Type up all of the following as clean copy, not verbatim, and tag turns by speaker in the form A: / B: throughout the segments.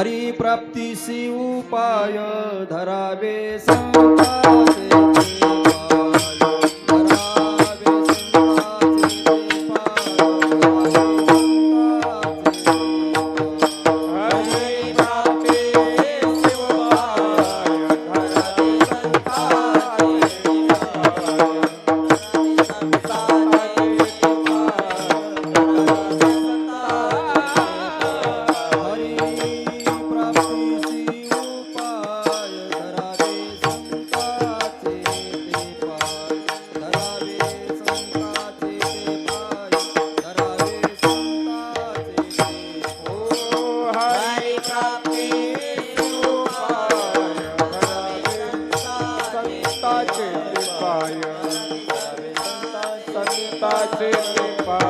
A: हरी प्राप्तीसी उपाय धरावे संताचे पाय, धरावे संताचे पाय,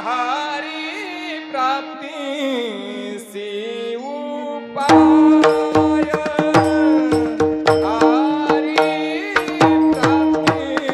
B: हरी प्राप्तीसी उपाय धरावे संताचे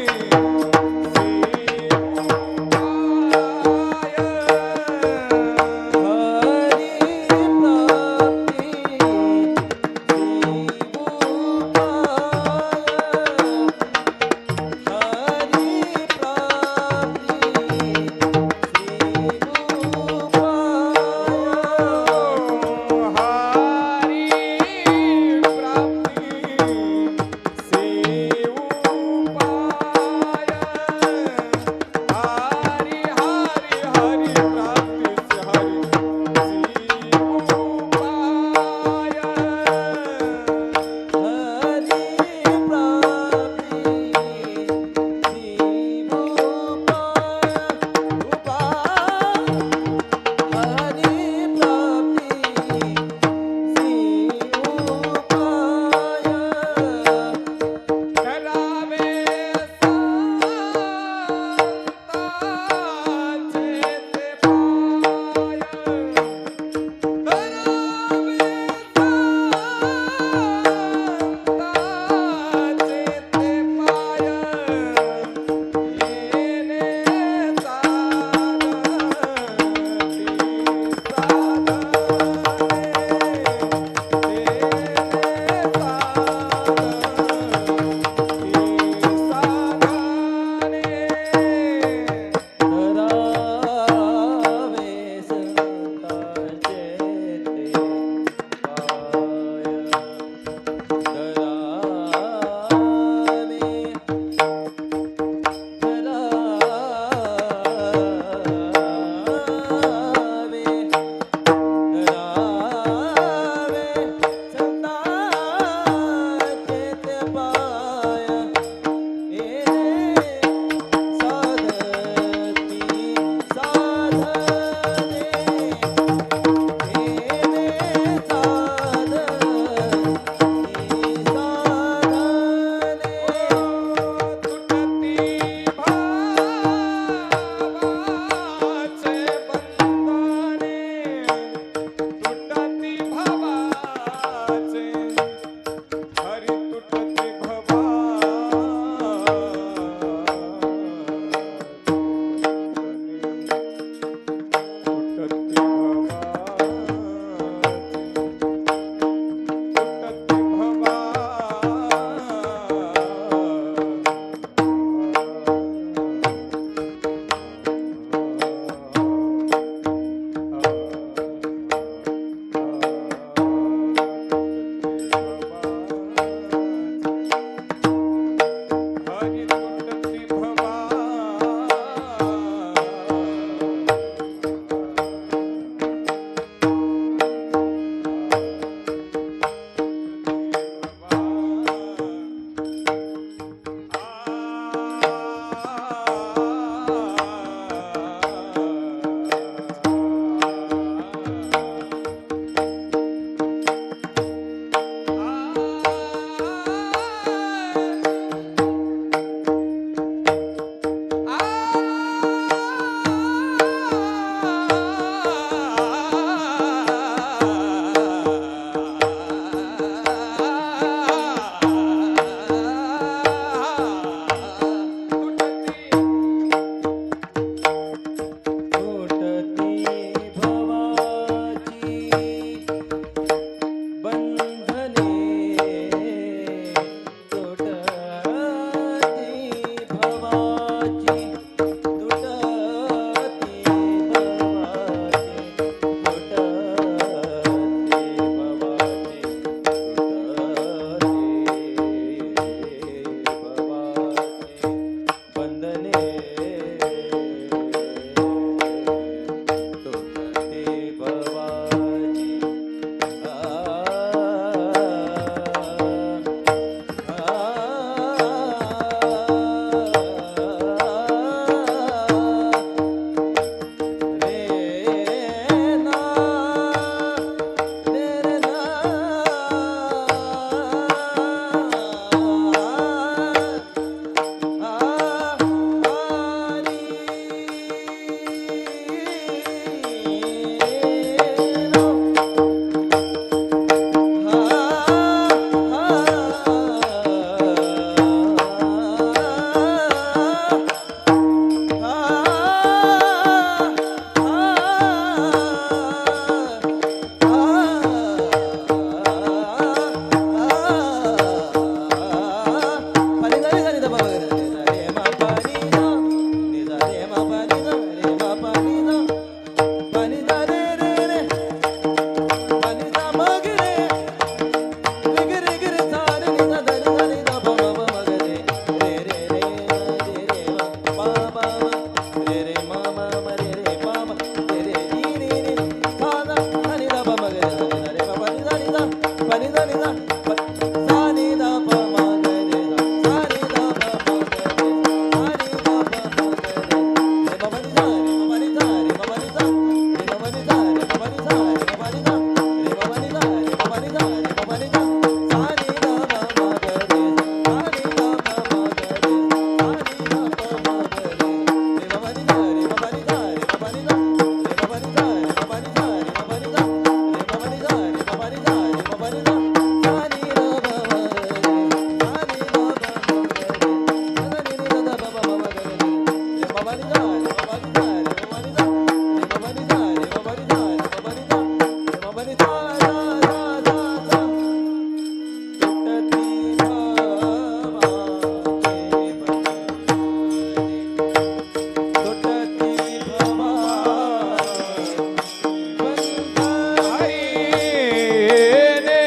B: येणे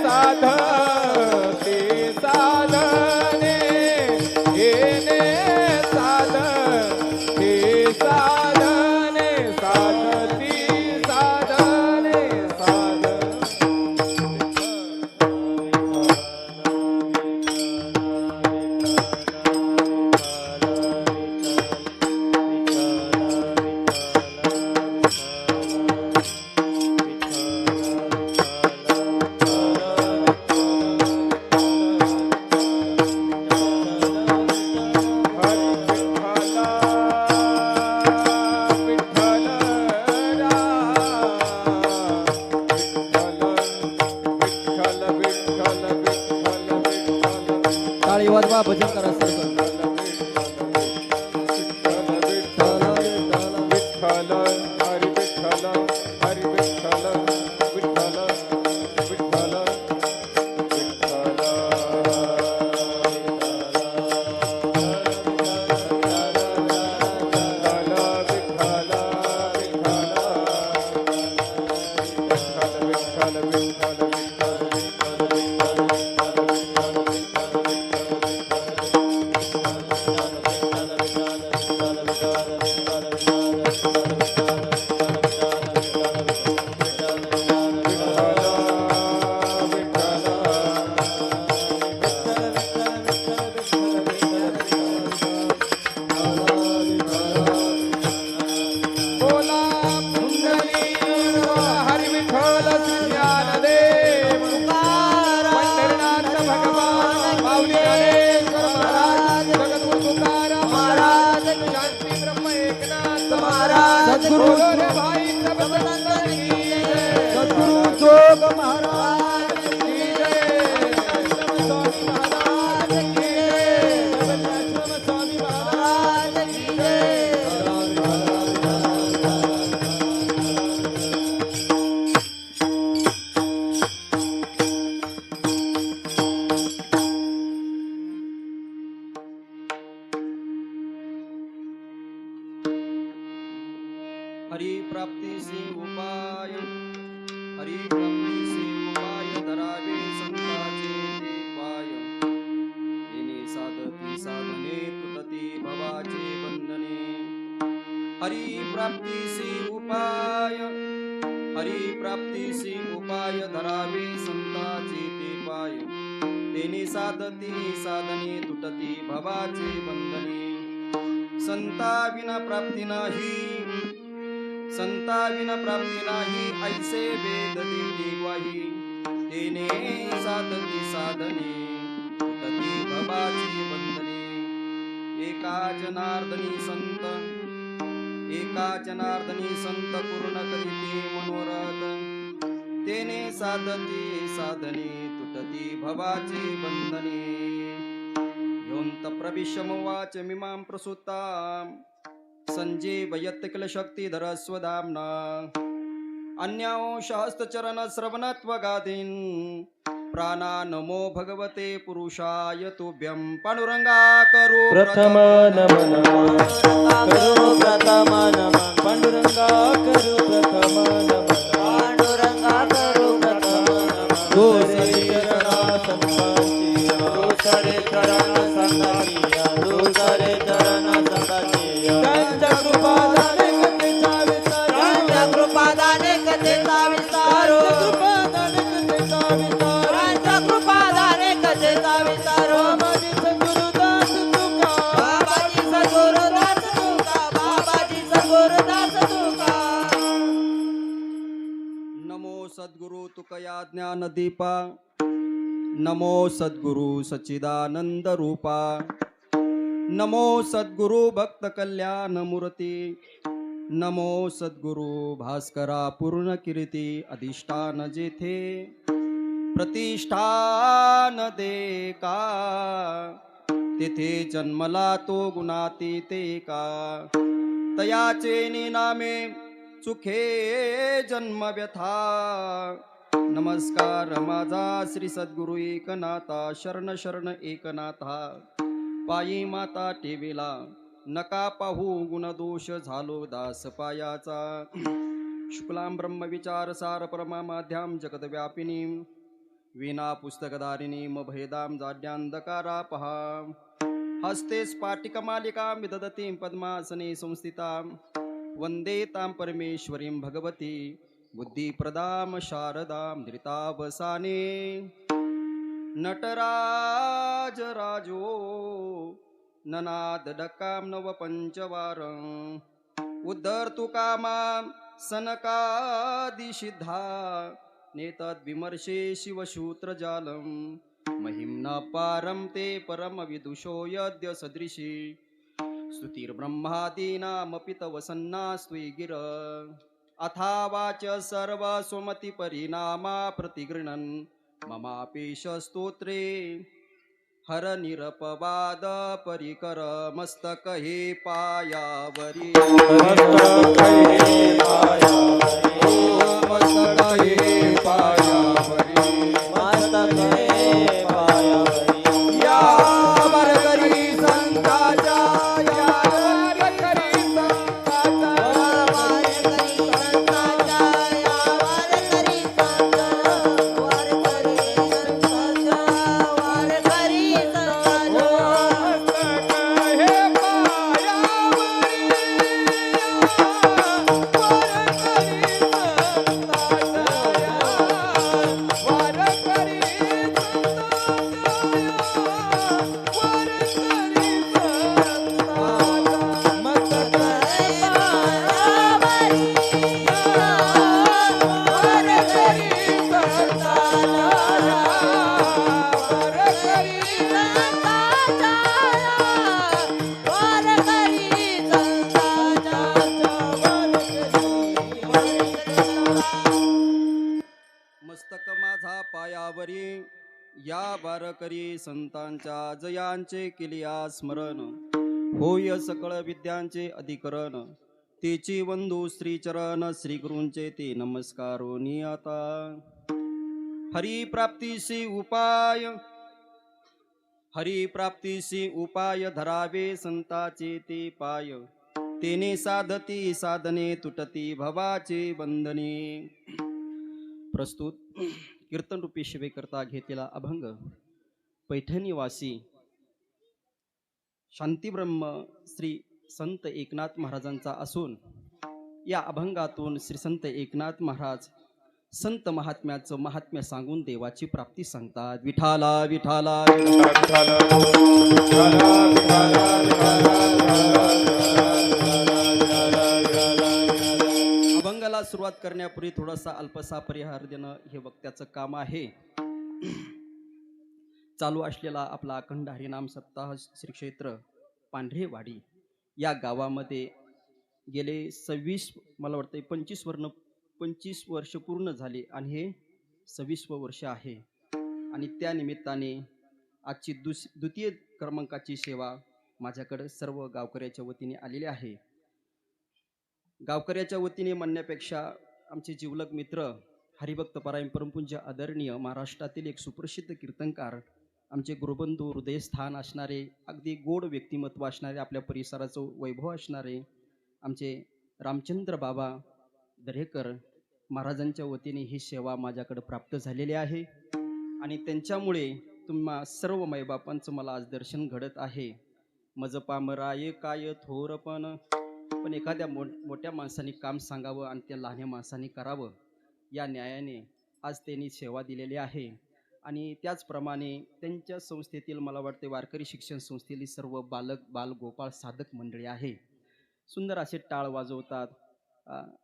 B: साधते साधने येणे साधते साधने साधती साधने
A: टाळी वाजवा भजन करा सर्व.
B: विठ्ठल हरी विठ्ठल हरी विठ्ठल विठ्ठल विठ्ठल बोला पुंडलिक हरी विठ्ठल ज्ञानदेव पंढरीनाथ भगवान माऊली ज्ञानेश्वर महाराज जगद्गुरु तुकाराम महाराज शांती ब्रह्म एकनाथ महाराज
A: सद्गुरु
B: बोलो भाई सब संत की जय.
A: सद्गुरु जोग महाराज
B: की जय.
A: स्वामी महाराज की जय. स्वामी महाराज की जय. हरि प्राप्ति से उपाय हरि प्राप्ति से उपाय धरावे संताचे ते पाय येणे साधती साधने तुटती भवाचे बंधने हरि प्राप्ति से उपाय हरि प्राप्ति से उपाय धरावे संताचे ते पाय तेने साधती साधने तुटती भवाचे बंधने संता विना प्राप्ती नाही संता विना प्राप्ती नाही ऐसे वेद देती ग्वाही तेने साधती साधने तुटती भवाची बंधने एका जनार्दनी संत पूर्ण करीते मनोरथ तेने साधती साधने तुटती भवाची बंधने योंत प्रविशमवाच मिमां प्रसूताम् संजीवयत् किल शक्तिधर स्वधाम्ना अन्यां सहस्त्रचरण श्रवणत्वगादीन् प्राणा नमो भगवते पुरुषाय तुभ्यं पांडुरंगा करू
C: प्रथम नमन करू प्रथम नमन पांडुरंगा करू प्रथम नमन पांडुरंगा करू प्रथम नमन दोसरे चरणा संतांची दोसरे चरण संतांची दोसरे चरण संतांची त्यांच्या कृपादाने कथेचा विस्तार त्यांच्या कृपादाने कथेचा विस्तार कृपादाने कथेचा विस्तार त्यांच्या कृपादाने कथेचा विस्तार बाबाजी सद्गुरुदास तुका बाबाजी सद्गुरुदास तुका
A: नमो सद्गुरु तुकया ज्ञान दीपा नमो सद्गुरु सच्चिदानंद रूपा नमो सद्गुरु भक्त कल्याण मूर्ती नमो सद्गुरु भास्करा पूर्ण कीर्ती अधिष्ठान जेथे प्रतिष्ठान दे का तेथे जन्मला तो गुणातीते का तयाचे निनामे चुखे जन्म व्यथा नमस्कार माझा श्री सद्गुरु एकनाथा शरण शरण एकनाथा पायी माता टेविला नका पाहू गुणदोष झालो दास पायाचा शुक्लां ब्रह्म विचार सार परमा माध्याम जगद्व्यापिनी विना पुस्तकधारिणीं भेदां जाड्यांधकारा पहा हस्ते स्फाटिकमालिकां विदधतीं पद्मासने संस्थितां वन्दे तां परमेश्वरीं भगवती बुद्धिप्रदां शारदां धृतावसाने नटराज राजो ननाद डक्कां नव पंचवारं उद्धर्तु कामां सनकादिसिद्धा नेतद्विमर्शे शिवशूत्रजालं महिम्ना पारं ते परमविदुषो यद्य सदृशी स्तुतिर्ब्रह्मादीनामपि तव सन्नास्त्वयि गिर अथा वाच सर्वस्वमतिपरिणामा प्रतिगृह्णन् ममापेश स्तोत्रे हर निरपवाद परिकर मस्तक हे पायावरी मस्तक हे पायावरी
C: मस्तक हे पायावरी
B: या वारकरी संतांच्या या वारकरी संतांच्या
A: मस्तक माझा पायावरी या वारकरी संतांच्या जयांचे केलिया स्मरण होय सकळ विद्यांचे अधिकरण तेची वंदू श्रीचरण श्री गुरूंचे ते नमस्कारोनी आता हरी प्राप्तीसी उपाय धरावे संताचे ते पाय तेने साधती साधने तुटती भवाचे बंधने प्रस्तुत कीर्तन रूपी शिवेकरता घेतलेला अभंग पैठणीवासी शांतीब्रह्म श्री संत एकनाथ महाराजांचा असून या अभंगातून श्री संत एकनाथ महाराज संत महात्म्याचं महात्म्य सांगून देवाची प्राप्ती सांगतात. विठाला विठाला अभंगाला सुरुवात करण्यापूर्वी थोडासा अल्पसा परिहार देणं हे वक्त्याचं काम आहे. चालू असलेला आपला अखंड हरिनाम सप्ताह श्री क्षेत्र पांढरेवाडी या गावामध्ये गेले 26 मला वाटतं 25 वर्ष पूर्ण झाले आणि हे 26वे वर्ष आहे. आणि त्या निमित्ताने आजची द्वितीय क्रमांकाची सेवा माझ्याकडे सर्व गावकऱ्याच्या वतीने आलेली आहे. गावकऱ्याच्या वतीने म्हणण्यापेक्षा आमचे जिवलग मित्र हरिभक्त परायण परमपूज्य आदरणीय महाराष्ट्रातील एक सुप्रसिद्ध कीर्तनकार, आमचे गुरुबंधू, हृदयस्थान असणारे, अगदी गोड व्यक्तिमत्व असणारे, आपल्या परिसराचं वैभव असणारे आमचे रामचंद्र बाबा दरेकर महाराजांच्या वतीने ही सेवा माझ्याकडे प्राप्त झालेली आहे. आणि त्यांच्यामुळे तुम्हा सर्व माईबापांचं मला आज दर्शन घडत आहे. मज पामराये काय थोरपण, पण एखाद्या मोठ्या माणसाने काम सांगावं आणि त्या लहान्या माणसाने करावं, या न्यायाने आज त्यांनी सेवा दिलेली आहे. आणि त्याचप्रमाणे त्यांच्या संस्थेतील मला वाटते वारकरी शिक्षण संस्थेतील सर्व बाल गोपाळ साधक मंडळी आहे. सुंदर असे टाळ वाजवतात.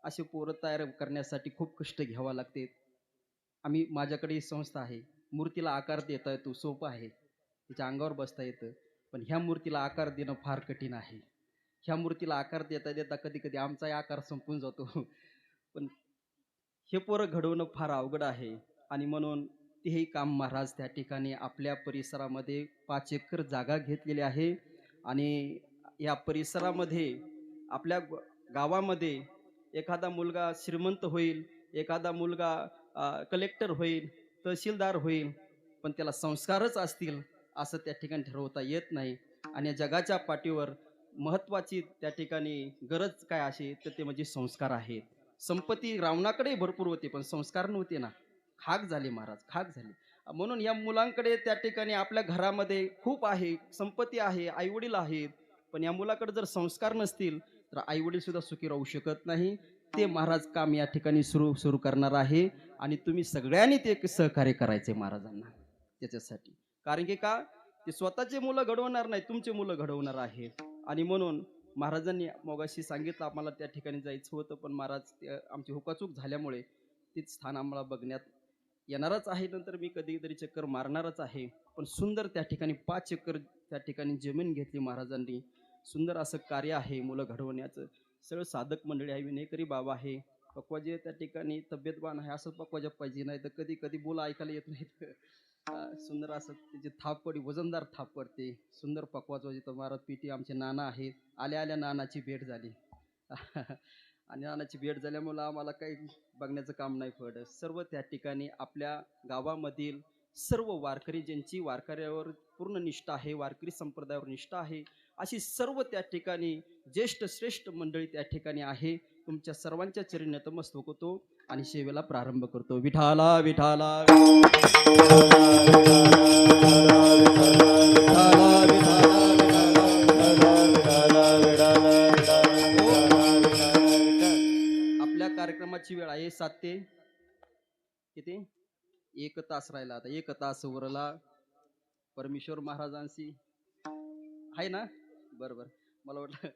A: असे पोरं तयार करण्यासाठी खूप कष्ट घ्यावं लागते. माझ्याकडे ही संस्था आहे. मूर्तीला आकार देता येतो, सोपं आहे, तिच्या अंगावर बसता येतं. पण ह्या मूर्तीला आकार देणं फार कठीण आहे. ह्या मूर्तीला आकार देता देता कधी कधी आमचाही आकार संपून जातो. पण हे पोरं घडवणं फार अवघड आहे. आणि म्हणून तेही काम महाराज त्या ठिकाणी आपल्या परिसरामध्ये 5 एकर जागा घेतलेली आहे. आणि या परिसरामध्ये आपल्या गावामध्ये एखादा मुलगा श्रीमंत होईल, एखादा मुलगा कलेक्टर होईल, तहसीलदार होईल, पण त्याला संस्कारच असतील असं त्या ठिकाणी ठरवता येत नाही. आणि या जगाच्या पाठीवर महत्त्वाची त्या ठिकाणी गरज काय अशी तर ते म्हणजे संस्कार आहेत. संपत्ती रावणाकडे भरपूर होते, पण संस्कार नव्हते ना, खाक झाले महाराज, खाक झाले. म्हणून या मुलांकडे त्या ठिकाणी आपल्या घरामध्ये खूप आहे, संपत्ती आहे, आईवडील आहेत, पण या मुलाकडे जर संस्कार नसतील तर आईवडील सुद्धा सुखी राहू शकत नाही. ते महाराज काम या ठिकाणी सुरू करणार आहे. आणि तुम्ही सगळ्यांनी ते सहकार्य करायचे महाराजांना त्याच्यासाठी. कारण की का, ते स्वतःचे मुलं घडवणार नाही, तुमचे मुलं घडवणार आहेत. आणि म्हणून महाराजांनी मगाशी सांगितलं आम्हाला त्या ठिकाणी जायचं होतं, पण महाराज आमची हुकाचूक झाल्यामुळे तेच स्थान आम्हाला बघण्यात येणारच आहे. नंतर मी कधीतरी चक्कर मारणारच आहे. पण सुंदर त्या ठिकाणी 5 एकर त्या ठिकाणी जमीन घेतली महाराजांनी. सुंदर असं कार्य आहे मुलं घडवण्याचं. सगळं साधक मंडळी आहे, विनयकरी बाबा आहे, पक्वाजी त्या ठिकाणी तब्येतवान आहे, असं पक्वाजा पाहिजे, नाही तर कधी कधी बोला ऐकायला येत नाहीत. सुंदर असं त्याची थाप पडी, वजनदार थाप पडते. सुंदर पक्वाज तर महाराज पीटी आमचे नाना आहेत. आल्या आल्या नानाची भेट झाली. आणि नानाची भेट झाल्यामुळं आम्हाला काही बघण्याचं काम नाही पडत. सर्व त्या ठिकाणी आपल्या गावामधील सर्व वारकरी, ज्यांची वारकऱ्यावर पूर्ण निष्ठा आहे, वारकरी संप्रदायावर निष्ठा आहे, अशी सर्व त्या ठिकाणी ज्येष्ठ श्रेष्ठ मंडळी त्या ठिकाणी आहे. तुमच्या सर्वांच्या चरणी नतमस्तक होतो आणि सेवेला प्रारंभ करतो. विठाला विठाला आपल्या कार्यक्रमाची वेळ आहे 7 ते किती 1 तास राहिला. आता 1 तास उरला. परमेश्वर महाराजांशी आहे ना, बरोबर. मला वाटलं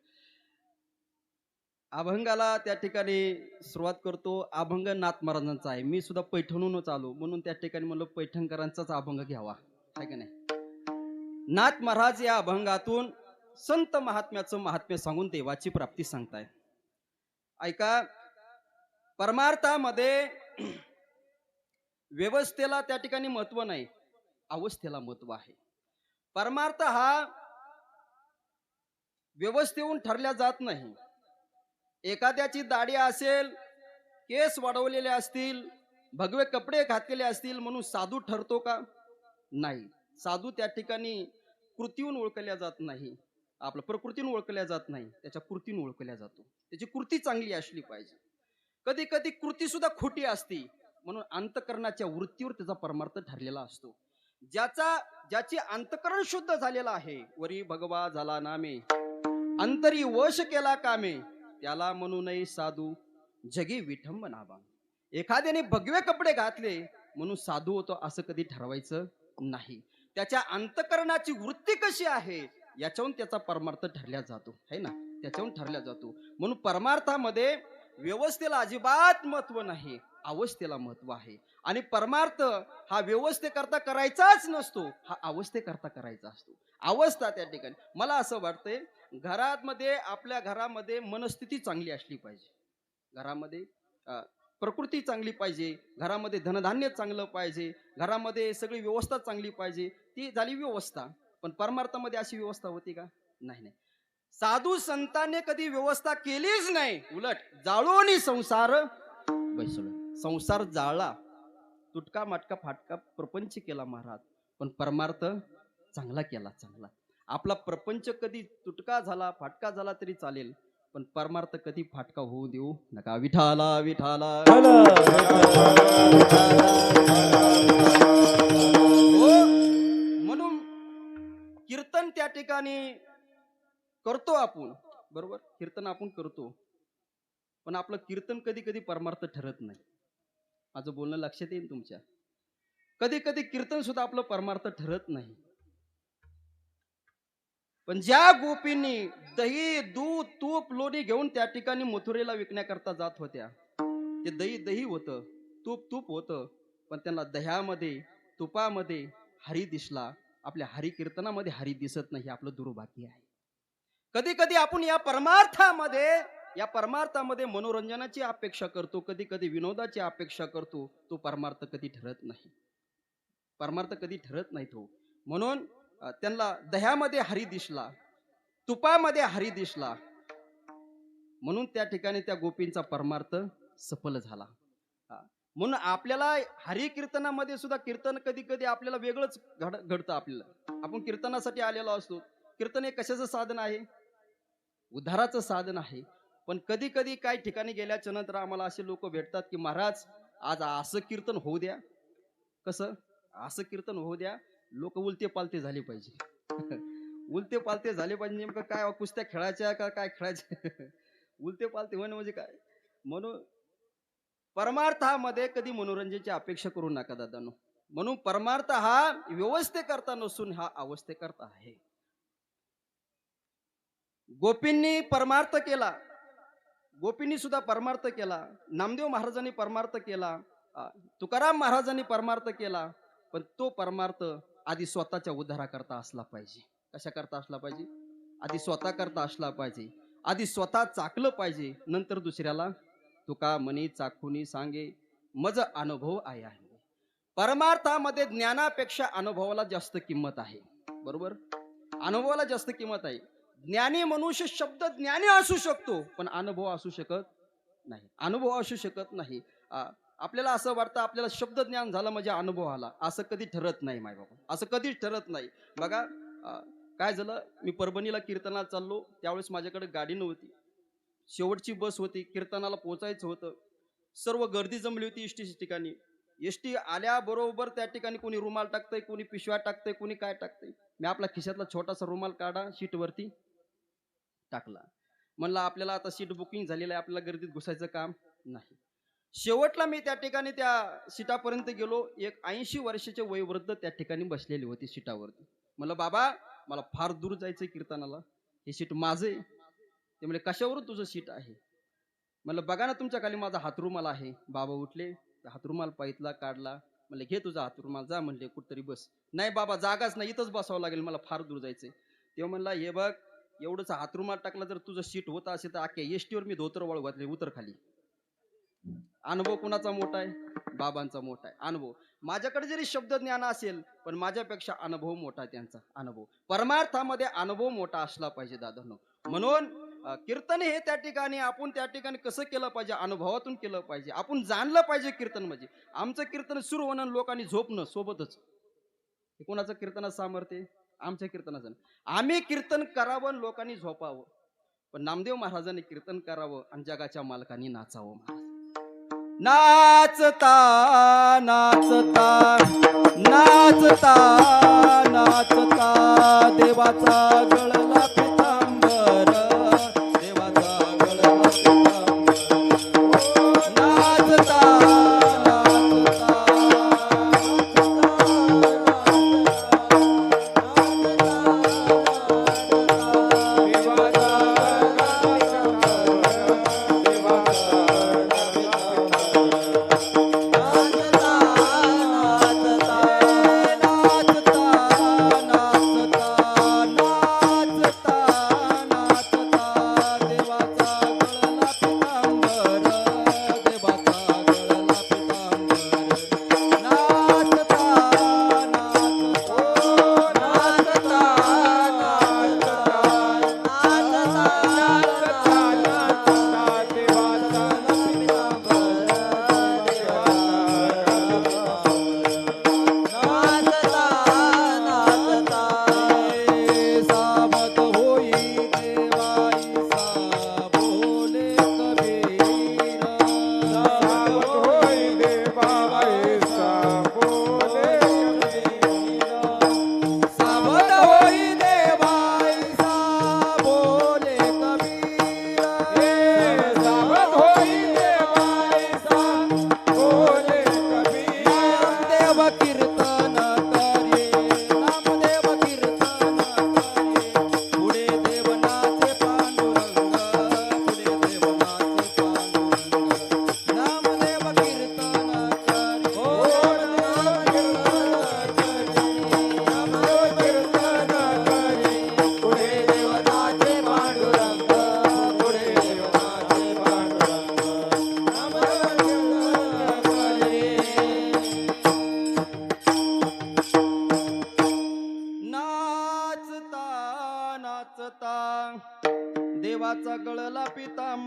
A: अभंगाला त्या ठिकाणी सुरुवात करतो. अभंग नाथ महाराजांचा आहे. मी सुद्धा पैठणहूनच आलो, म्हणून त्या ठिकाणी म्हणलं पैठणकरांचाच अभंग घ्यावा, आहे का नाही. नाथ महाराज या अभंगातून संत महात्म्याचं महात्म्य सांगून देवाची प्राप्ती सांगताय. ऐका, परमार्थामध्ये व्यवस्थेला त्या ठिकाणी महत्व नाही, अवस्थेला महत्व आहे. परमार्थ हा व्यवस्थेहून ठरल्या जात नाही. एखाद्याची दाढी असेल, केस वाढवलेले असतील, भगवे कपडे घातलेले असतील म्हणून साधू ठरतो का? नाही. साधू त्या ठिकाणी कृतीहून ओळखल्या जात नाही, आपलं प्रकृतीने ओळखल्या जात नाही, त्याच्या कृतीने ओळखल्या जातो. त्याची कृती चांगली असली पाहिजे. कधी कधी कृती सुद्धा खोटी असते, म्हणून अंतकरणाच्या वृत्तीवर त्याचा परमार्थ ठरलेला असतो. ज्याची अंतकरण शुद्ध झालेला आहे, वरी भगवा झाला नामे, अंतरी वश केला कामे, त्याला म्हणू नये साधू, जगी विठंबनाबा. एखाद्याने भगवे कपडे घातले म्हणून साधू होतो असं कधी ठरवायचं नाही. त्याच्या अंतकरणाची वृत्ती कशी आहे याच्यावरून त्याचा परमार्थ ठरला जातो, है ना, त्याच्यावरून ठरला जातो. म्हणून परमार्थामध्ये व्यवस्थेला अजिबात महत्व नाही, अवस्थेला महत्व आहे. आणि परमार्थ हा व्यवस्थेकरता करायचाच नसतो, हा अवस्थेकरता करायचा असतो. अवस्था त्या ठिकाणी मला असं वाटतंय, घरामध्ये आपल्या घरामध्ये मनस्थिती चांगली असली पाहिजे, घरामध्ये प्रकृती चांगली पाहिजे, घरामध्ये धनधान्य चांगलं पाहिजे, घरामध्ये सगळी व्यवस्था चांगली पाहिजे. ती झाली व्यवस्था. पण परमार्थामध्ये अशी व्यवस्था होती का? नाही. साधू संतांनी कधी व्यवस्था केलीच नाही, उलट जाळून संसार बैसलो. संसार जाळला, तुटका माटका फाटका प्रपंच केला महाराज, पण परमार्थ चांगला केला, चांगला. आपला प्रपंच कधी तुटका झाला फाटका झाला तरी चालेल, पण परमार्थ कधी फाटका होऊ देऊ नका. विठाला विठाला. हो, म्हणून कीर्तन त्या ठिकाणी करतो आपण, बरोबर, कीर्तन आपण करतो, पण आपलं कीर्तन कधी कधी परमार्थ ठरत नाही. माझं बोलणं लक्षात येईल तुमच्या. कधी कधी कीर्तन सुद्धा आपलं परमार्थ ठरत नाही. पण ज्या गोपींनी दही दूध तूप लोणी घेऊन त्या ठिकाणी मथुरेला विकण्याकरता जात होत्या, ते दही दही होतं, तूप तूप होतं, पण त्यांना दह्यामध्ये तुपामध्ये हरी दिसला. आपल्या हरी कीर्तनामध्ये हरी दिसत नाही, आपलं दुर्भाग्य आहे. कधी कधी आपण या परमार्थामध्ये मनोरंजनाची अपेक्षा करतो, कधी कधी विनोदाची अपेक्षा करतो. तो परमार्थ कधी ठरत नाही, परमार्थ कधी ठरत नाही तो. म्हणून त्यांना दह्यामध्ये हरी दिसला, तुपामध्ये हरी दिसला, म्हणून त्या ठिकाणी त्या गोपींचा परमार्थ सफल झाला. म्हणून आपल्याला हरी कीर्तनामध्ये सुद्धा कीर्तन कधी कधी आपल्याला वेगळंच घडतं. आपल्याला आपण कीर्तनासाठी आलेलो असतो. कीर्तन हे कशाचं साधन आहे? उद्धाराचं साधन आहे. पण कधी कधी काही ठिकाणी गेल्याच्या नंतर आम्हाला असे लोक भेटतात की महाराज आज असं कीर्तन होऊ द्या. कसं असं कीर्तन होऊ द्या? लोक उलते पालते झाले पाहिजे. उलते पालते झाले पाहिजे. नेमकं काय, कुस्त्या खेळायच्या का काय खेळायच्या? उलते पालते होणं म्हणजे काय? म्हणून परमार्थामध्ये कधी मनोरंजनाची अपेक्षा करू नका दादांनो. म्हणून परमार्थ हा व्यवस्थेकरता नसून हा अवस्थेकरता आहे. गोपींनी परमार्थ केला, गोपींनी सुद्धा परमार्थ केला, नामदेव महाराजांनी परमार्थ केला, तुकाराम महाराजांनी परमार्थ केला, पण तो परमार्थ आधी स्वतःच्या उद्धाराकरता असला पाहिजे. कशा करता असला पाहिजे? आधी स्वतः करता असला पाहिजे. आधी स्वतः चाकलं पाहिजे, नंतर दुसऱ्याला तुका म्हणी चाखुनी सांगे मज अनुभव आहे. परमार्थामध्ये ज्ञानापेक्षा अनुभवाला जास्त किंमत आहे, बरोबर? अनुभवाला जास्त किंमत आहे. ज्ञानी मनुष्य शब्द ज्ञानी असू शकतो, पण अनुभव असू शकत नाही. अनुभव असू शकत नाही. आपल्याला असं वाटतं आपल्याला शब्द ज्ञान झालं म्हणजे अनुभव आला. असं कधी ठरत नाही माय बाबा, असं कधीच ठरत नाही. बघा काय झालं, मी परभणीला कीर्तनाला चाललो, त्यावेळेस माझ्याकडे गाडी नव्हती, शेवटची बस होती, कीर्तनाला पोहोचायचं होतं. सर्व गर्दी जमली होती एसटी ठिकाणी. एसटी आल्याबरोबर त्या ठिकाणी कोणी रुमाल टाकतंय, कोणी पिशव्या टाकतंय, कोणी काय टाकतंय. मी आपला खिशातला छोटासा रुमाल काढा सीटवरती टाकला. म्हणलं आपल्याला आता सीट बुकिंग झालेलं आहे, आपल्याला गर्दीत घुसायचं काम नाही. शेवटला मी त्या ठिकाणी त्या सीटापर्यंत गेलो. एक 80 वर्षाचे वयोवृद्ध त्या ठिकाणी बसलेली होती सीटावरती. म्हणलं बाबा मला फार दूर जायचंय कीर्तनाला, हे सीट माझं आहे. ते म्हणजे कशावरून तुझं सीट आहे? म्हणलं बघा ना तुमच्या खाली माझा हातरुमाल आहे. बाबा उठले, हातरुमाल पाहितला, काढला. म्हणलं घे तुझा हातरुमाल, जा म्हणले कुठतरी बस. नाही बाबा जागाच नाही, इथंच बसावं लागेल, मला फार दूर जायचंय. तेव्हा म्हणला हे बघ, एवढंच हातरुमाल टाकला जर तुझं सीट होत असेल तर अख्ख्या एसटीवर मी धोतर वळ घातले, उतर खाली. अनुभव कुणाचा मोठा आहे? बाबांचा मोठा आहे अनुभव. माझ्याकडे जरी शब्द ज्ञान असेल, पण माझ्यापेक्षा अनुभव मोठा आहे त्यांचा. अनुभव, परमार्थामध्ये अनुभव मोठा असला पाहिजे दादांनो. म्हणून कीर्तन हे त्या ठिकाणी आपण त्या ठिकाणी कसं केलं पाहिजे? अनुभवातून केलं पाहिजे. आपण जाणलं पाहिजे कीर्तन म्हणजे. आमचं कीर्तन सुरू होणं लोकांनी झोपणं सोबतच. हे कोणाचं कीर्तनाचं सामर्थ्य? आमच्या कीर्तनाचं. आम्ही कीर्तन करावं, लोकांनी झोपावं. पण नामदेव महाराजांनी कीर्तन करावं आणि जगाच्या मालकांनी नाचावं. नाचता नाचता नाचता नाचता देवाचा गळला पितांबर, देवाचा गळला पितांबर. नाचता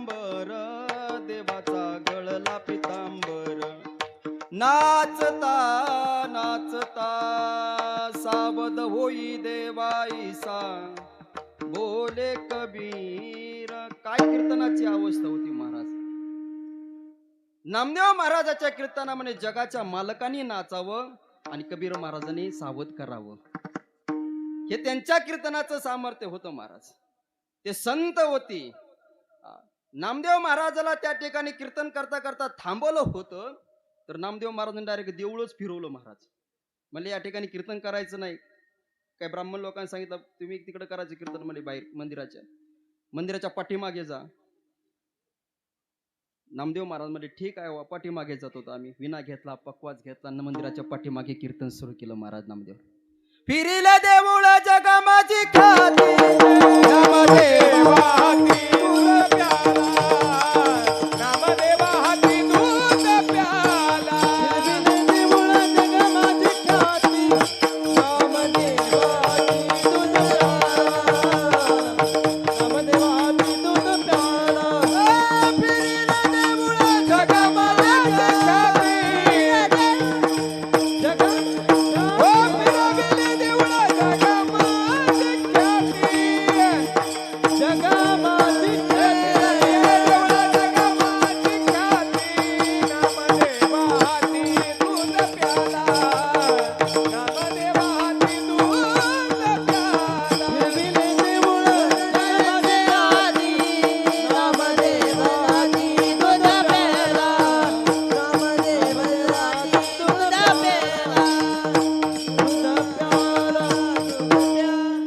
A: पितांबर देवाचा गळला पितांबर नाचता नाचता सावध होई देवाईसा बोले कबीर. काय कीर्तनाची अवस्था होती महाराज. नामदेव महाराजाच्या कीर्तनामध्ये जगाच्या मालकांनी नाचावं आणि कबीर महाराजांनी सावध करावं. हे त्यांच्या कीर्तनाचं सामर्थ्य होतं महाराज. ते संत होती. नामदेव महाराजाला त्या ठिकाणी कीर्तन करता करता थांबवलं होतं तर नामदेव महाराजांनी डायरेक्ट देऊळच फिरवलं महाराज. म्हणजे या ठिकाणी कीर्तन करायचं नाही. काही ब्राह्मण लोकांनी सांगितलं तुम्ही तिकडे करायचं कीर्तन म्हणजे बाहेर मंदिराच्या पाठीमागे जा. नामदेव महाराज म्हणजे ठीक आहे पाठीमागे जात होतो आम्ही. विना घेतला पकवाज घेतला आणि मंदिराच्या पाठीमागे कीर्तन सुरू केलं महाराज नामदेव. फिरिले देऊळ जगामाची ख्याती
B: नामदेवा हाती दूध प्याला नामदेवा हाती दूध प्याला
C: देऊळ जगमाची ख्याती नामदेवा हाती दूध प्याला नामदेवा हाती दूध प्याला
B: फिरिले देऊळ जगामाची ख्याती ओ फिरविले देऊळ जगामाची ख्याती
C: जगमाची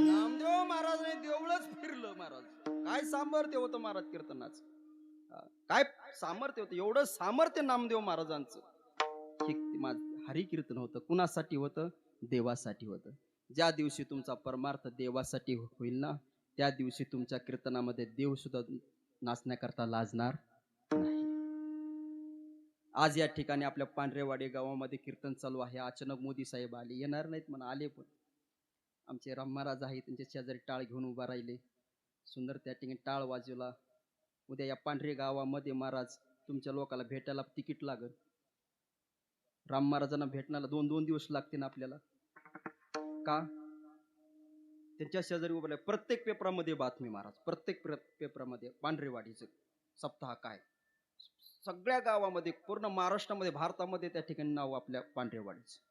A: नामदेव महाराजांनी देऊळच फिरलं महाराज. काय सामर्थ्य होतं महाराज कीर्तनाचं. काय सामर्थ्य होतं. एवढं सामर्थ्य नामदेव महाराजांचं. हे हरी कीर्तन होतं. कुणासाठी होतं? देवासाठी होतं. ज्या दिवशी तुमचा परमार्थ देवासाठी होईल ना त्या दिवशी तुमच्या कीर्तनामध्ये देव सुद्धा नाचण्याकरता लाजणार नाही. आज या ठिकाणी आपल्या पांढरेवाडी गावामध्ये कीर्तन चालू आहे. अचानक मोदी साहेब आले. येणार नाहीत म्हणा आले पण आमचे राम महाराज आहे त्यांच्या शेजारी टाळ घेऊन उभा राहिले. सुंदर त्या ठिकाणी टाळ वाजवला. उद्या या पांढरे गावामध्ये महाराज तुमच्या लोकाला भेटायला तिकीट लागल. राम महाराजांना भेटण्याला 2-2 दिवस लागतील आपल्याला. का? त्यांच्या शेजारी उभा राहिले. प्रत्येक पेपरामध्ये बातमी महाराज. प्रत्येक पेपरामध्ये पांढरेवाडीचं सप्ताह काय सगळ्या गावामध्ये पूर्ण महाराष्ट्रामध्ये भारतामध्ये त्या ठिकाणी नाव आपल्या पांढरेवाडीचं.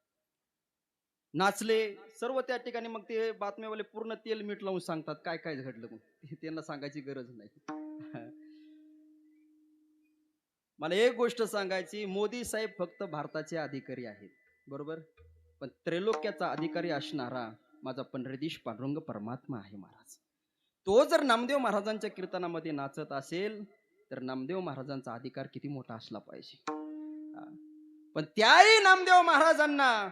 A: नाचले सर्व त्या ठिकाणी. मग ते बातम्यावाले पूर्ण तेल मीठ लावून सांगतात काय काय घडलं. मग त्यांना सांगायची गरज नाही. मला एक गोष्ट सांगायची. मोदी साहेब फक्त भारताचे अधिकारी आहेत बरोबर पण त्रैलोक्याचा अधिकारी असणारा माझा पंढरीधीश पांडुरंग परमात्मा आहे महाराज. तो जर नामदेव महाराजांच्या कीर्तनामध्ये नाचत असेल तर नामदेव महाराजांचा अधिकार किती मोठा असला पाहिजे. पण त्याही नामदेव महाराजांना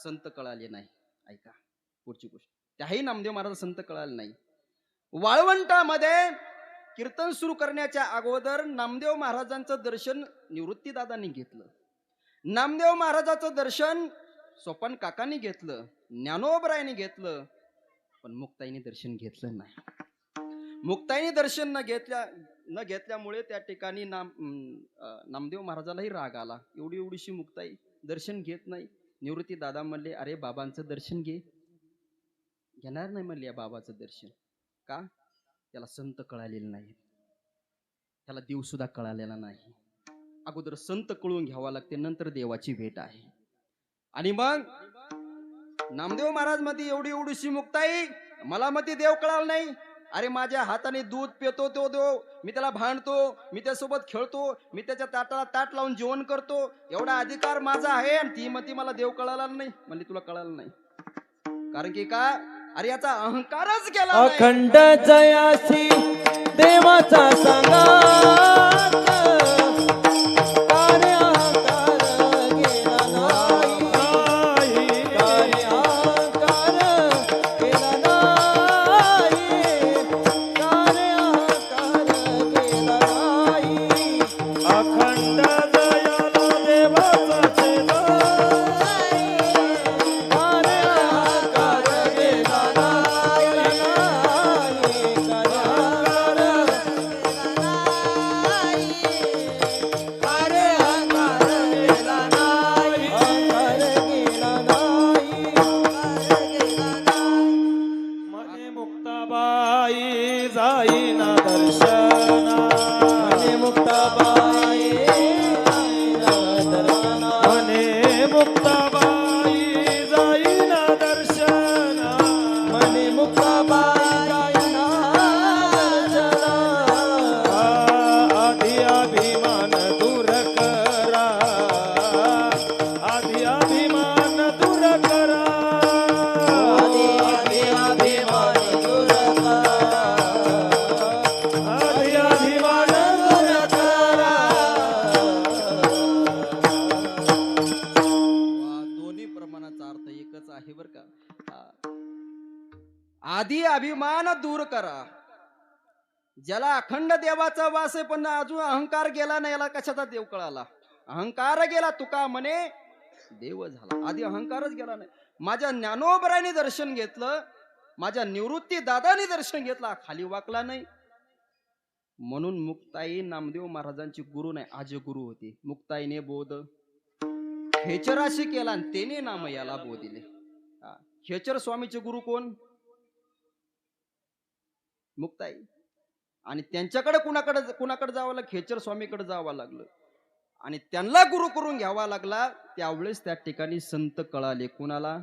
A: संत कळाले नाही. ऐका पुढची गोष्ट. त्याही नामदेव महाराज संत कळाले नाही. वाळवंटामध्ये कीर्तन सुरू करण्याच्या अगोदर नामदेव महाराजांचं दर्शन निवृत्ती दादांनी घेतलं. नामदेव महाराजांचं दर्शन सोपान काकांनी घेतलं. ज्ञानोबरायांनी घेतलं. पण मुक्ताईने दर्शन घेतलं नाही. मुक्ताईने दर्शन न घेतल्यामुळे त्या ठिकाणी नामदेव महाराजालाही राग आला. एवढीशी मुक्ताई दर्शन घेत नाही. निवृत्ती दादा म्हणले अरे बाबांचं दर्शन घेणार नाही म्हणले या बाबाचं दर्शन. का? त्याला संत कळालेलं नाही. त्याला देव सुद्धा कळालेला नाही. अगोदर संत कळून घ्यावा लागते नंतर देवाची भेट आहे. आणि मग नामदेव महाराज मध्ये एवढीशी मुक्ताई. मला मध्ये देव कळाला नाही. अरे माझ्या हाताने दूध पितो तो देव. मी त्याला भांडतो. मी त्यासोबत खेळतो. मी त्याच्या ताटाला ताट लावून जेवण करतो. एवढा अधिकार माझा आहे. आणि ती मती मला देव कळाला नाही म्हणजे तुला कळालं नाही. कारण की का अरे याचा अहंकारच गेला नाही.
C: अखंड जयासी देवाचा सांगा अभिमान दूर करा आधी अभिमान दूर करा
D: आधी अभिमान दूर करा
C: आधी अभिमान दूर करा
A: दोन्ही प्रमाणाचा अर्थ एकच आहे बर का. आधी अभिमान दूर करा. ज्याला अखंड देवाचा वास आहे पण अजून अहंकार गेला नाही, याला कशाचा देव कळाला. अहंकार गेला तुका म्हणे देव झाला. आधी अहंकारच गेला नाही. माझ्या ज्ञानोबराने दर्शन घेतलं, माझ्या निवृत्ती दादाने दर्शन घेतला, खाली वाकला नाही. म्हणून मुक्ताई नामदेव महाराजांची गुरु नाही, आज गुरु होती. मुक्ताईने बोध खेचराशी केला आणि त्याने नाम याला बोधिले. खेचर स्वामीचे गुरु कोण? मुक्ताई. आणि त्यांच्याकडे कुणाकडे जावं लागलं? खेचर स्वामीकडे जावं लागलं. आणि त्यांना गुरु करून घ्यावा लागला. त्यावेळेस त्या ठिकाणी संत कळाले. कुणाला?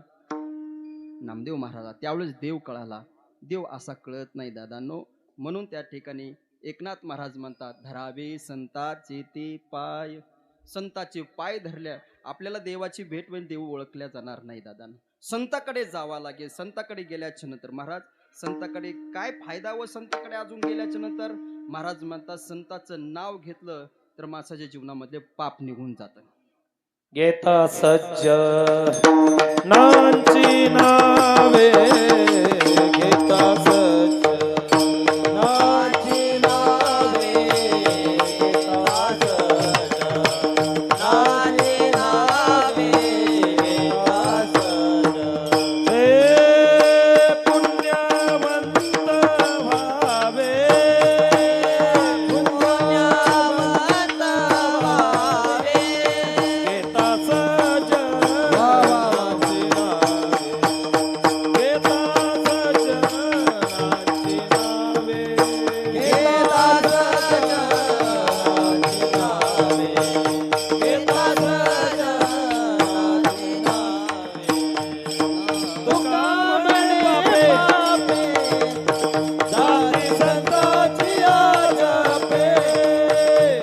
A: नामदेव महाराजा. त्यावेळेस देव कळाला. देव असा कळत नाही दादांनो. म्हणून त्या ठिकाणी एकनाथ महाराज म्हणतात, धरावे संताचे ते पाय. संताचे पाय धरल्या आपल्याला देवाची भेट होईल, देव ओळखल्या जाणार नाही दादांनो. संताकडे जावा लागेल. संताकडे गेल्याच्या नंतर महाराज, संताकडे काय फायदा व संताकडे अजून गेल्याच्या नंतर महाराज म्हणतात, संताचं नाव घेतलं तर माणसाच्या जीवनामधले पाप निघून जातं.
C: घेता सज्जनांची नावे घेता सज्जनांची नावे घेता
D: नाचे नावे घेता सज.
C: हे पुण्यवंत भावे
D: पुण्यवंत भावे
C: घेता सज्जनांची नावे घेता सज्जनांची नावे
D: घेता सजनाची नावे घेता सजनाची नावे.
C: तुका म्हणे पापे जाती संताची आजपे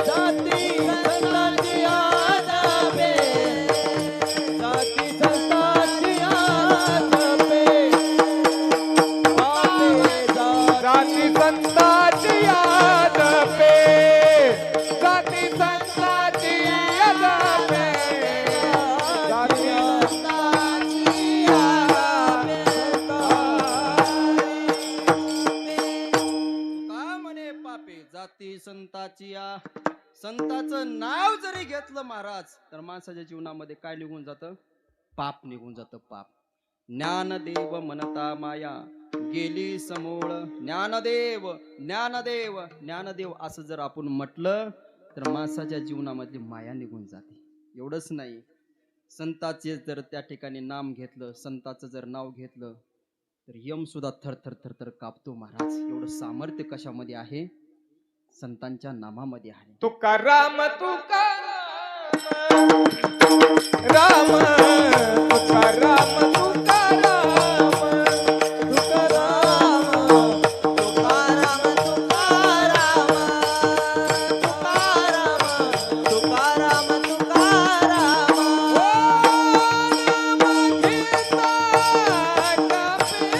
D: जाती संतांची आजपे
C: जाती संताची आजपे पापे
B: जाती संताची याद पे जाती संताची याद पे जाती
A: का म्हणे पापे जाती संताची या. संताचं नाव जरी घेतलं महाराज तर माणसाच्या जीवनामध्ये काय निघून जातं? पाप निघून जातं. पाप. ज्ञानदेव म्हणता माया गेली समोळ. ज्ञानदेव ज्ञानदेव ज्ञानदेव असं जर आपण म्हटलं तर माणसाच्या जीवनामधली माया निघून जाते. एवढंच नाही, संताचे जर त्या ठिकाणी नाम घेतलं, संताचं जर नाव घेतलं तर यम सुद्धा थरथर थरथर कापतो महाराज. एवढं सामर्थ्य कशामध्ये आहे? संतांच्या नामामध्ये आहे.
B: तुकाराम तुकाराम राम तुकाराम तुकाराम
D: तुकाराम तुकाराम तुकाराम तुकाराम तुकाराम तुकाराम. नाम घेता कापे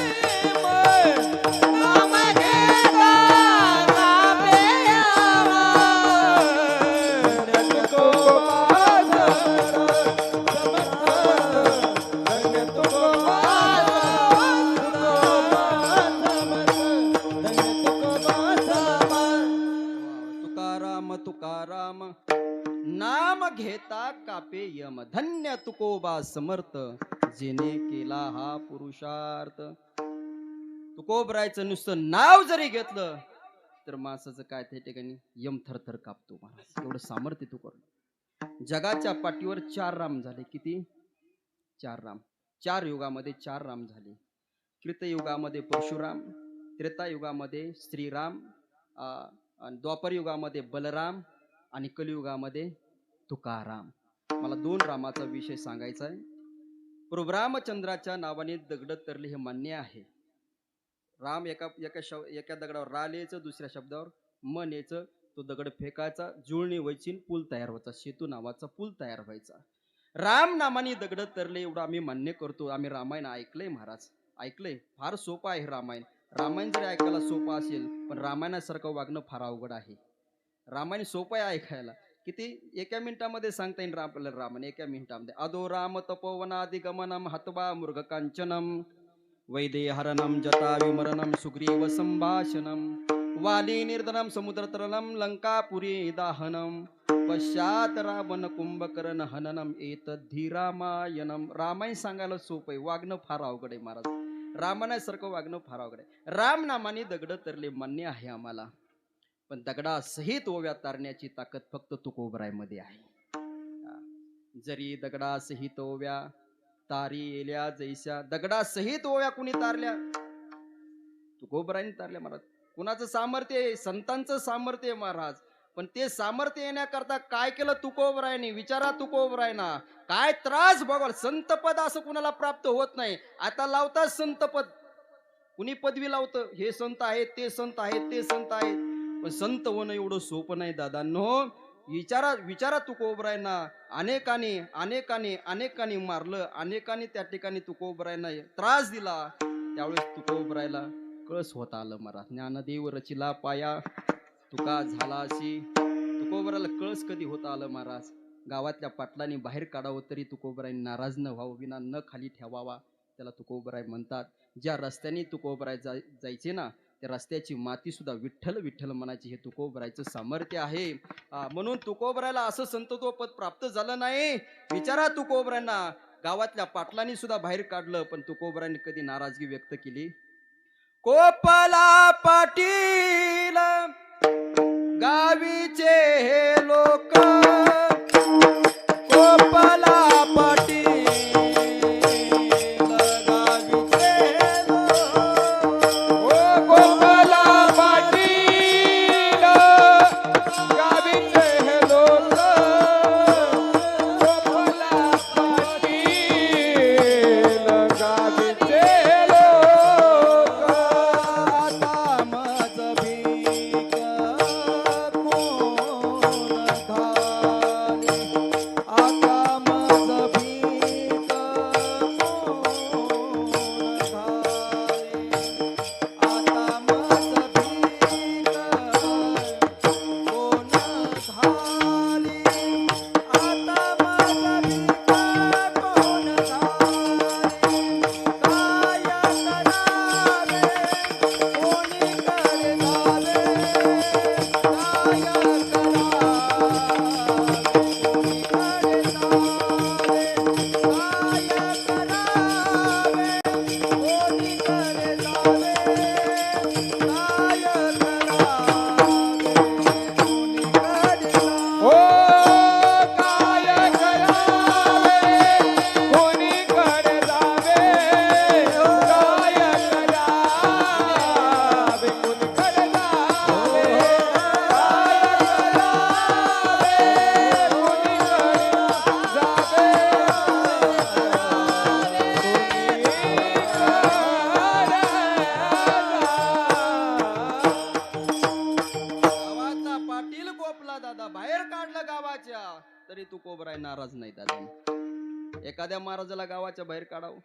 A: तुकाराम तुकाराम नाम घेता कापे यम. धन्य तुकोबा समर्थ जेने केला हा पुरुषार्थ. तुकोबरायचं नुसतं नाव जरी घेतलं तर माणसाचं काय त्या ठिकाणी यम थरथर कापतो महाराज. एवढं सामर्थ्य तुकोर. जगाच्या पाठीवर 4 राम झाले. किती? 4 राम. 4 युगामध्ये 4 राम झाले. कृतयुगामध्ये परशुराम, त्रेतायुगामध्ये श्रीराम, आणि द्वापर युगामध्ये बलराम आणि कलियुगामध्ये तुकाराम. मला 2 रामाचा विषय सांगायचा आहे. प्रभू रामचंद्राच्या नावाने दगड तरले हे मान्य आहे. राम एका दगडावर राल यायचं, दुसऱ्या शब्दावर मन यायचं, तो दगड फेकायचा, जुळणी व्हायची, पूल तयार व्हायचा, सेतू नावाचा पूल तयार व्हायचा. राम नामाने दगड तरले एवढं आम्ही मान्य करतो. आम्ही रामायण ऐकलंय महाराज, ऐकलंय. फार सोपं आहे रामायण. रामायण जरी ऐकायला सोपं असेल, पण रामायणासारखं वागणं फार अवघड आहे. रामायण सोपं आहे ऐकायला. किती एका मिनिटामध्ये सांगता येईल आपल्याला रामायण, एका मिनिटामध्ये. अधो राम तपोवनादि गमनम हत्वा मृग कांचनम वैदेहरणम जटा विमरणम सुग्रीव संभाषणम वाली निर्धनम समुद्रतरलम लंकापुरी दाहनम पश्चात रावण कुंभकर्ण हननम एतद्धि रामायणम. रामायण सांगायला सोपं आहे, वागणं फार अवघड आहे महाराज. रामायणासारखं वागणं फार अवघड आहे. राम नामाने दगड तरले मान्य आहे आम्हाला, पण दगडासहित ओव्या तारण्याची ताकद फक्त तुकोबरायमध्ये आहे. जरी दगडासहित ओव्या तारी येल्या जैस्या. दगडासहित ओव्या कुणी तारल्या? तुकोबरायने तारल्या महाराज. कुणाचं सामर्थ्य आहे? संतांचं सामर्थ्य आहे महाराज. पण ते सामर्थ्य येण्याकरता काय केलं तुकोबरायने? विचारा तुकोबरायना. काय त्रास बघा. संतपद असं कुणाला प्राप्त होत नाही. आता लावतात संतपद, कुणी पदवी लावतं, हे संत आहेत, ते संत आहेत, ते संत आहेत. पण संत होणं एवढं सोपं नाही दादांनो. विचारा तुकोबरायना. अनेकांनी मारलं, अनेकांनी त्या ठिकाणी तुकोबरायना त्रास दिला. त्यावेळेस तुकोबरायला कळस होता आलं महाराज. ज्ञानदेव रचिला पाया तुका झाला अशी. तुकोबरायला कळस कधी होता आलं महाराज. गावातल्या पाटलांनी बाहेर काढावं तरी तुकोबरायने नाराज न व्हावं, विना न खाली ठेवावा, त्याला तुकोबराय म्हणतात. ज्या रस्त्याने तुकोबराय जायचे ना, त्या रस्त्याची माती सुद्धा विठ्ठल विठ्ठल म्हणायची. हे तुकोबरायचं सामर्थ्य आहे. म्हणून तुकोबरायला असं संतत्व पद प्राप्त झालं नाही. विचारा तुकोबरायांना. गावातल्या पाटलांनी सुद्धा बाहेर काढलं, पण तुकोबरायांनी कधी नाराजगी व्यक्त केली? कोपला पाटील गावीचे हे लोक, कोपला पाटील गावीचे
B: गोपाला पाटील गावीचे हे लोक, गोपाला पाटील गावीचे लोक.
C: आता मज भीक कोण घाले, आता मज भीक कोण घाले, आता मज भीक कोण घाले, आता मज भीक कोण घाले. काय करावे कोणी करे जावे, काय
B: हो काय करावे कोणी कडे जावे, काय करावे कोणी कडे जावे,
A: गावातला पाटील कोपला दादा बाहेर काढलं गावाच्या, तरी तुकोबराय नाराज नाही दादा. एखाद्या महाराजाला गावाच्या बाहेर काढावं,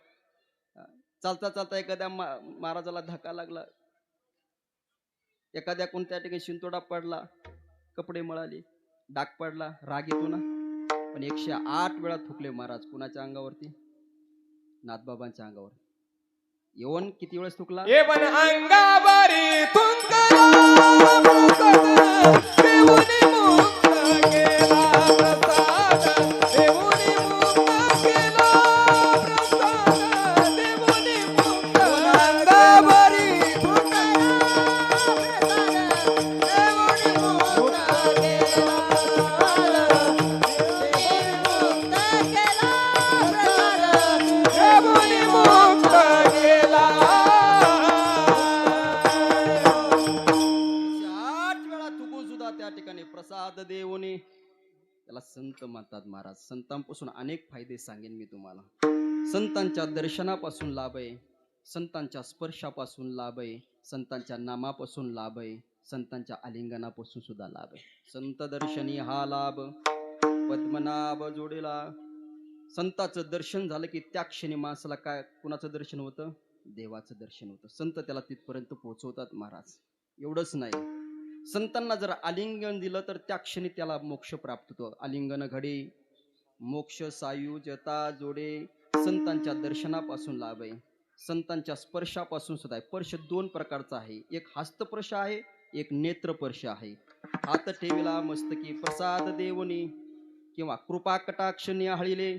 A: चालता चालता एखाद्या महाराजाला धक्का लागला, एखाद्या कोणत्या ठिकाणी शिंतोडा पडला, कपडे मळाले, डाग पडला, राग येतो ना. पण 108 वेळा थुकले महाराज. कुणाच्या अंगावरती? नाथबाबांच्या अंगावर. येऊन किती वेळेस थुकला?
B: येवन अंगावरी तुंकला देऊनी मुक्त केला प्रसाद, देऊनी मुक्त केला प्रसाद, देऊनी मुक्त
C: अंगावरी
B: तुंकला देऊनी मुक्त केला देऊनी मुक्त केला.
A: 8 वेळा थुकून सुद्धा त्या ठिकाणी प्रसाद देऊनी. त्याला संत म्हणतात महाराज. संतांपासून अनेक फायदे सांगेन मी तुम्हाला. संतांच्या दर्शनापासून लाभ आहे, संतांच्या स्पर्शापासून लाभ आहे, संतांच्या नामापासून लाभ आहे, संतांच्या आलिंगनापासून सुद्धा लाभ आहे. संत दर्शनी हा लाभ पद्मनाभ जोडीला. संताचं दर्शन झालं की त्या क्षणी माणसाला काय कुणाचं दर्शन होतं? देवाचं दर्शन होतं. संत त्याला तिथपर्यंत पोहोचवतात महाराज. एवढंच नाही, संतांना जर आलिंगन दिलं तर त्या क्षणी त्याला मोक्ष प्राप्त होतो. आलिंगन घडे मोक्ष सायुजता जोडे. संतांच्या दर्शनापासून लाभ आहे. संतांच्या स्पर्शापासून सुद्धा आहे. स्पर्श दोन प्रकारचा आहे, एक हस्तस्पर्श आहे, एक नेत्रस्पर्श आहे. हात ठेविला मस्तकी प्रसाद देवनी किंवा कृपा कटाक्ष निहाळिले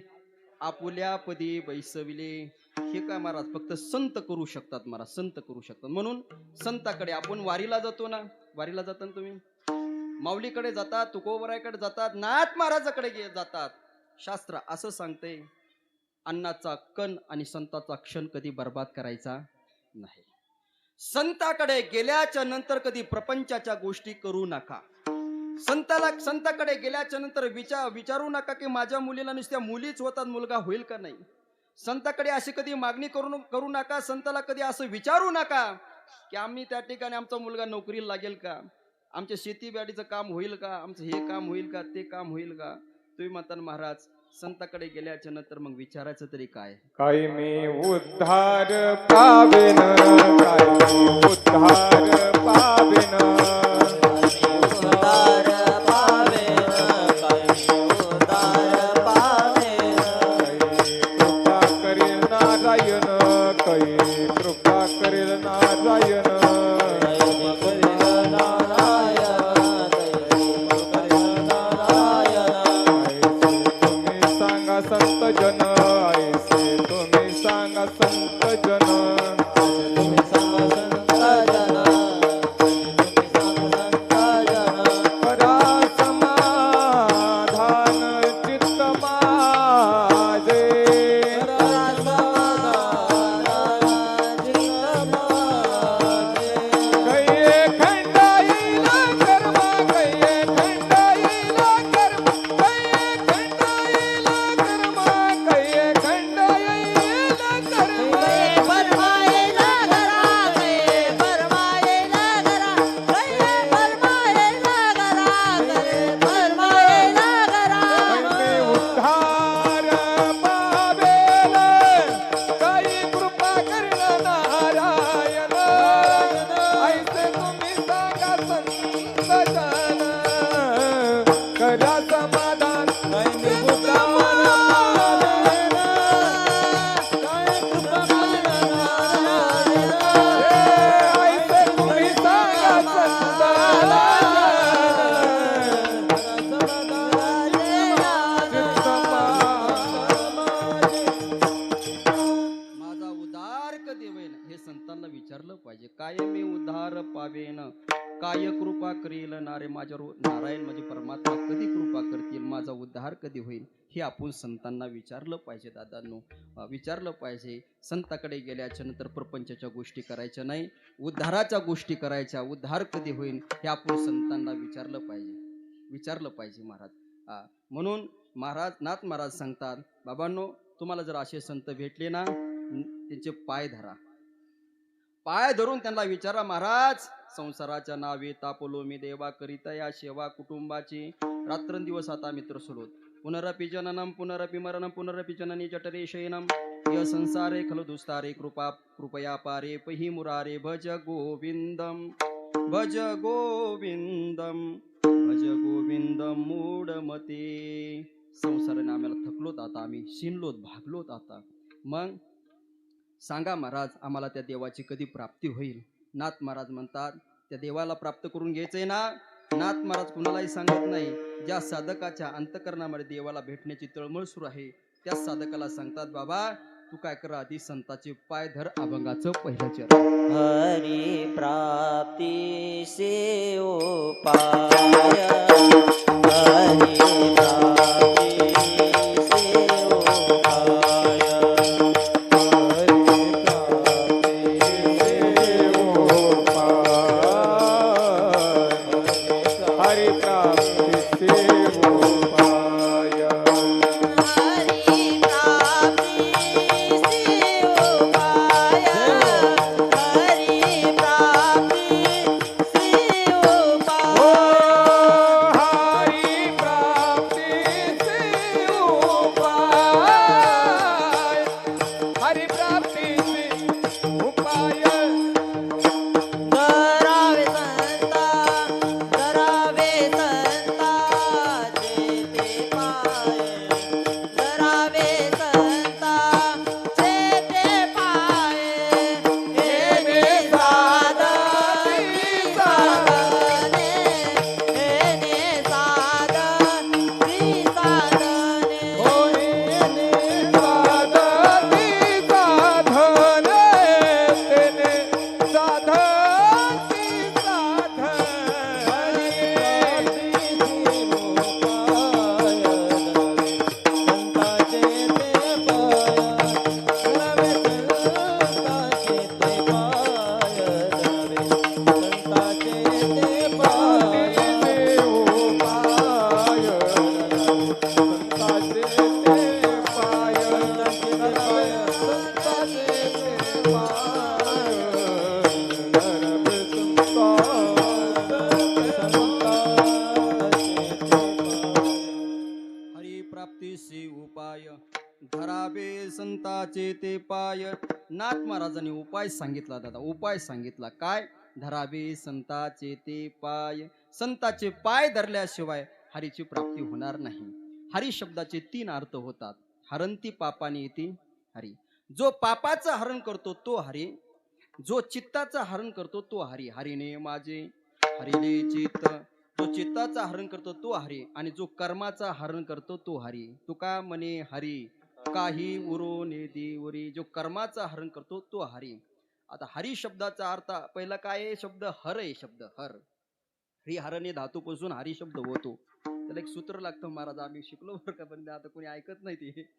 A: आपुल्या पदी बैसविले. हे काय महाराज फक्त संत करू शकतात महाराज, संत करू शकतात. म्हणून संताकडे आपण वारीला जातो ना, वारीला जाता ना तुम्ही, माऊलीकडे जातात, तुकोबरायकडे जातात, नाथ महाराजाकडे जातात. शास्त्र असं सांगते, अन्नाचा कण आणि संताचा क्षण कधी बर्बाद करायचा नाही. संताकडे गेल्याच्या नंतर कधी प्रपंचाच्या गोष्टी करू नका. संताकडे गेल्याच्या नंतर विचारू नका की माझ्या मुलीला नुसत्या मुलीच होतात, मुलगा होईल का नाही. संताकडे अशी कधी मागणी करू नका. संताला कधी असं विचारू नका की आम्ही त्या ठिकाणी आमचा मुलगा नोकरीला लागेल का, आमच्या शेतीबाडीचं काम होईल का, आमचं हे काम होईल का, ते काम होईल का. तुम्ही म्हणता महाराज संताकडे गेल्याच्या नंतर मग विचारायचं तरी काय?
B: काय मी उद्धार पावेन, काय मी उद्धार पावेन,
D: उद्धार पावेन, काय मी उद्धार पावेन.
B: कृपा करील नारायण, कै कृपा करील नारायण,
D: दैव करील नारायण, दैव करील नारायण.
B: तुम्ही सांगा संत जन, ऐसे तुम्ही सांगा संत जन.
D: तुम्ही सांगा संत जन, तुम्ही सांगा संत जन.
B: करा समाधान चित्त माझे,
D: करा समाधान चित्त माझे.
B: कैये खंडाईल कर्म, कैये खंडाईल कर्म, कैये खंडाईल कर्म, कैये खंडाईल कर्म.
D: परमायेला घरा, गे परमायेला घरा, गे परमायेला घरा, गे परमायेला घरा.
B: कैमे उद्धार पावेल, काही कृपा करील नारायण. ऐसे तुम्ही सांगा संत जन, करा समाधान
D: कैमे उद्धार पावेन, काय कृपा करील नारायण.
B: ऐसे तुम्ही सांगा संत
A: माझा उद्धार कधी होईल हे संतांना विचारलं पाहिजे. काय मी उद्धार पावेन, काय कृपा करील नारे. नारायण म्हणजे परमात्मा कधी कृपा करतील, माझा उद्धार कधी होईल हे आपण संतांना विचारलं पाहिजे. दादांनो विचारलं पाहिजे. संताकडे गेल्याच्या नंतर प्रपंचाच्या गोष्टी करायच्या नाही, उद्धाराच्या गोष्टी करायच्या. उद्धार कधी होईल हे आपण संतांना विचारलं पाहिजे, विचारलं पाहिजे महाराज. म्हणून नाथ महाराज सांगतात, बाबांनो तुम्हाला जर असे संत भेटले ना, त्यांचे पाय धरा, पाय धरून त्यांना विचारा, महाराज संसाराच्या नावे तापलो मी देवा करिता या सेवा कुटुंबाची. रात्रंदिवस आता मित्र सोडत. पुनरपि जननम पुनरपि मरणम पुनरपि जननी जठरे शयनम य संसारे खलु दुस्तारे कृपया पारे पही मुरारे. भज गोविंदम भज गोविंदम भज गोविंदम मूढमते. संसाराने आम्हाला थकलोत, आता आम्ही शिनलोत, भागलोत. आता मग सांगा महाराज आम्हाला त्या देवाची कधी प्राप्ती होईल. नाथ महाराज म्हणतात त्या देवाला प्राप्त करून घ्यायचंय ना. नाथ महाराज कुणालाही सांगत नाही. ज्या साधकाच्या अंतकरणामध्ये देवाला भेटण्याची तळमळ सुरू आहे त्या साधकाला सांगतात, बाबा तू काय कर, आधी संताचे पाय धर, अभंगाचं पहिलं चरण.
D: हरी प्राप्ती से उपाय, हरी प्राप्ती से उपाय,
B: हरि प्राप्ति से उपाय.
D: हरी प्राप्ती से उपाय, हरी प्राप्ती से
A: प्राप्तीसी उपाय धरावे संताचे ते पाय. नाथ महाराजांनी उपाय सांगितला दादा, उपाय सांगितला. काय? धरावे संताचे ते पाय. संताचे पाय धरल्याशिवाय हरीची प्राप्ती होणार नाही. हरी शब्दाचे 3 अर्थ होतात. हरंती पापाने येते हरी. जो पापाचं हरण करतो तो हरी, जो चित्ताचं हरण करतो तो हरी. हरीने माझे हरिले चित्त, जो चित्ताचा हरण करतो तो हरी, आणि जो कर्माचा हरण करतो तो हरी. तुका म्हणे हरी काही उरो नेदी उरी. जो कर्माचा हरण करतो तो हरी. आता हरी शब्दाचा अर्थ पहिला काय आहे? शब्द हर आहे. शब्द हर, हरी हरणे धातूपासून हरी शब्द होतो. त्याला एक सूत्र लागतं महाराज, आम्ही शिकलो बरं का, पण आता कोणी ऐकत नाही ते.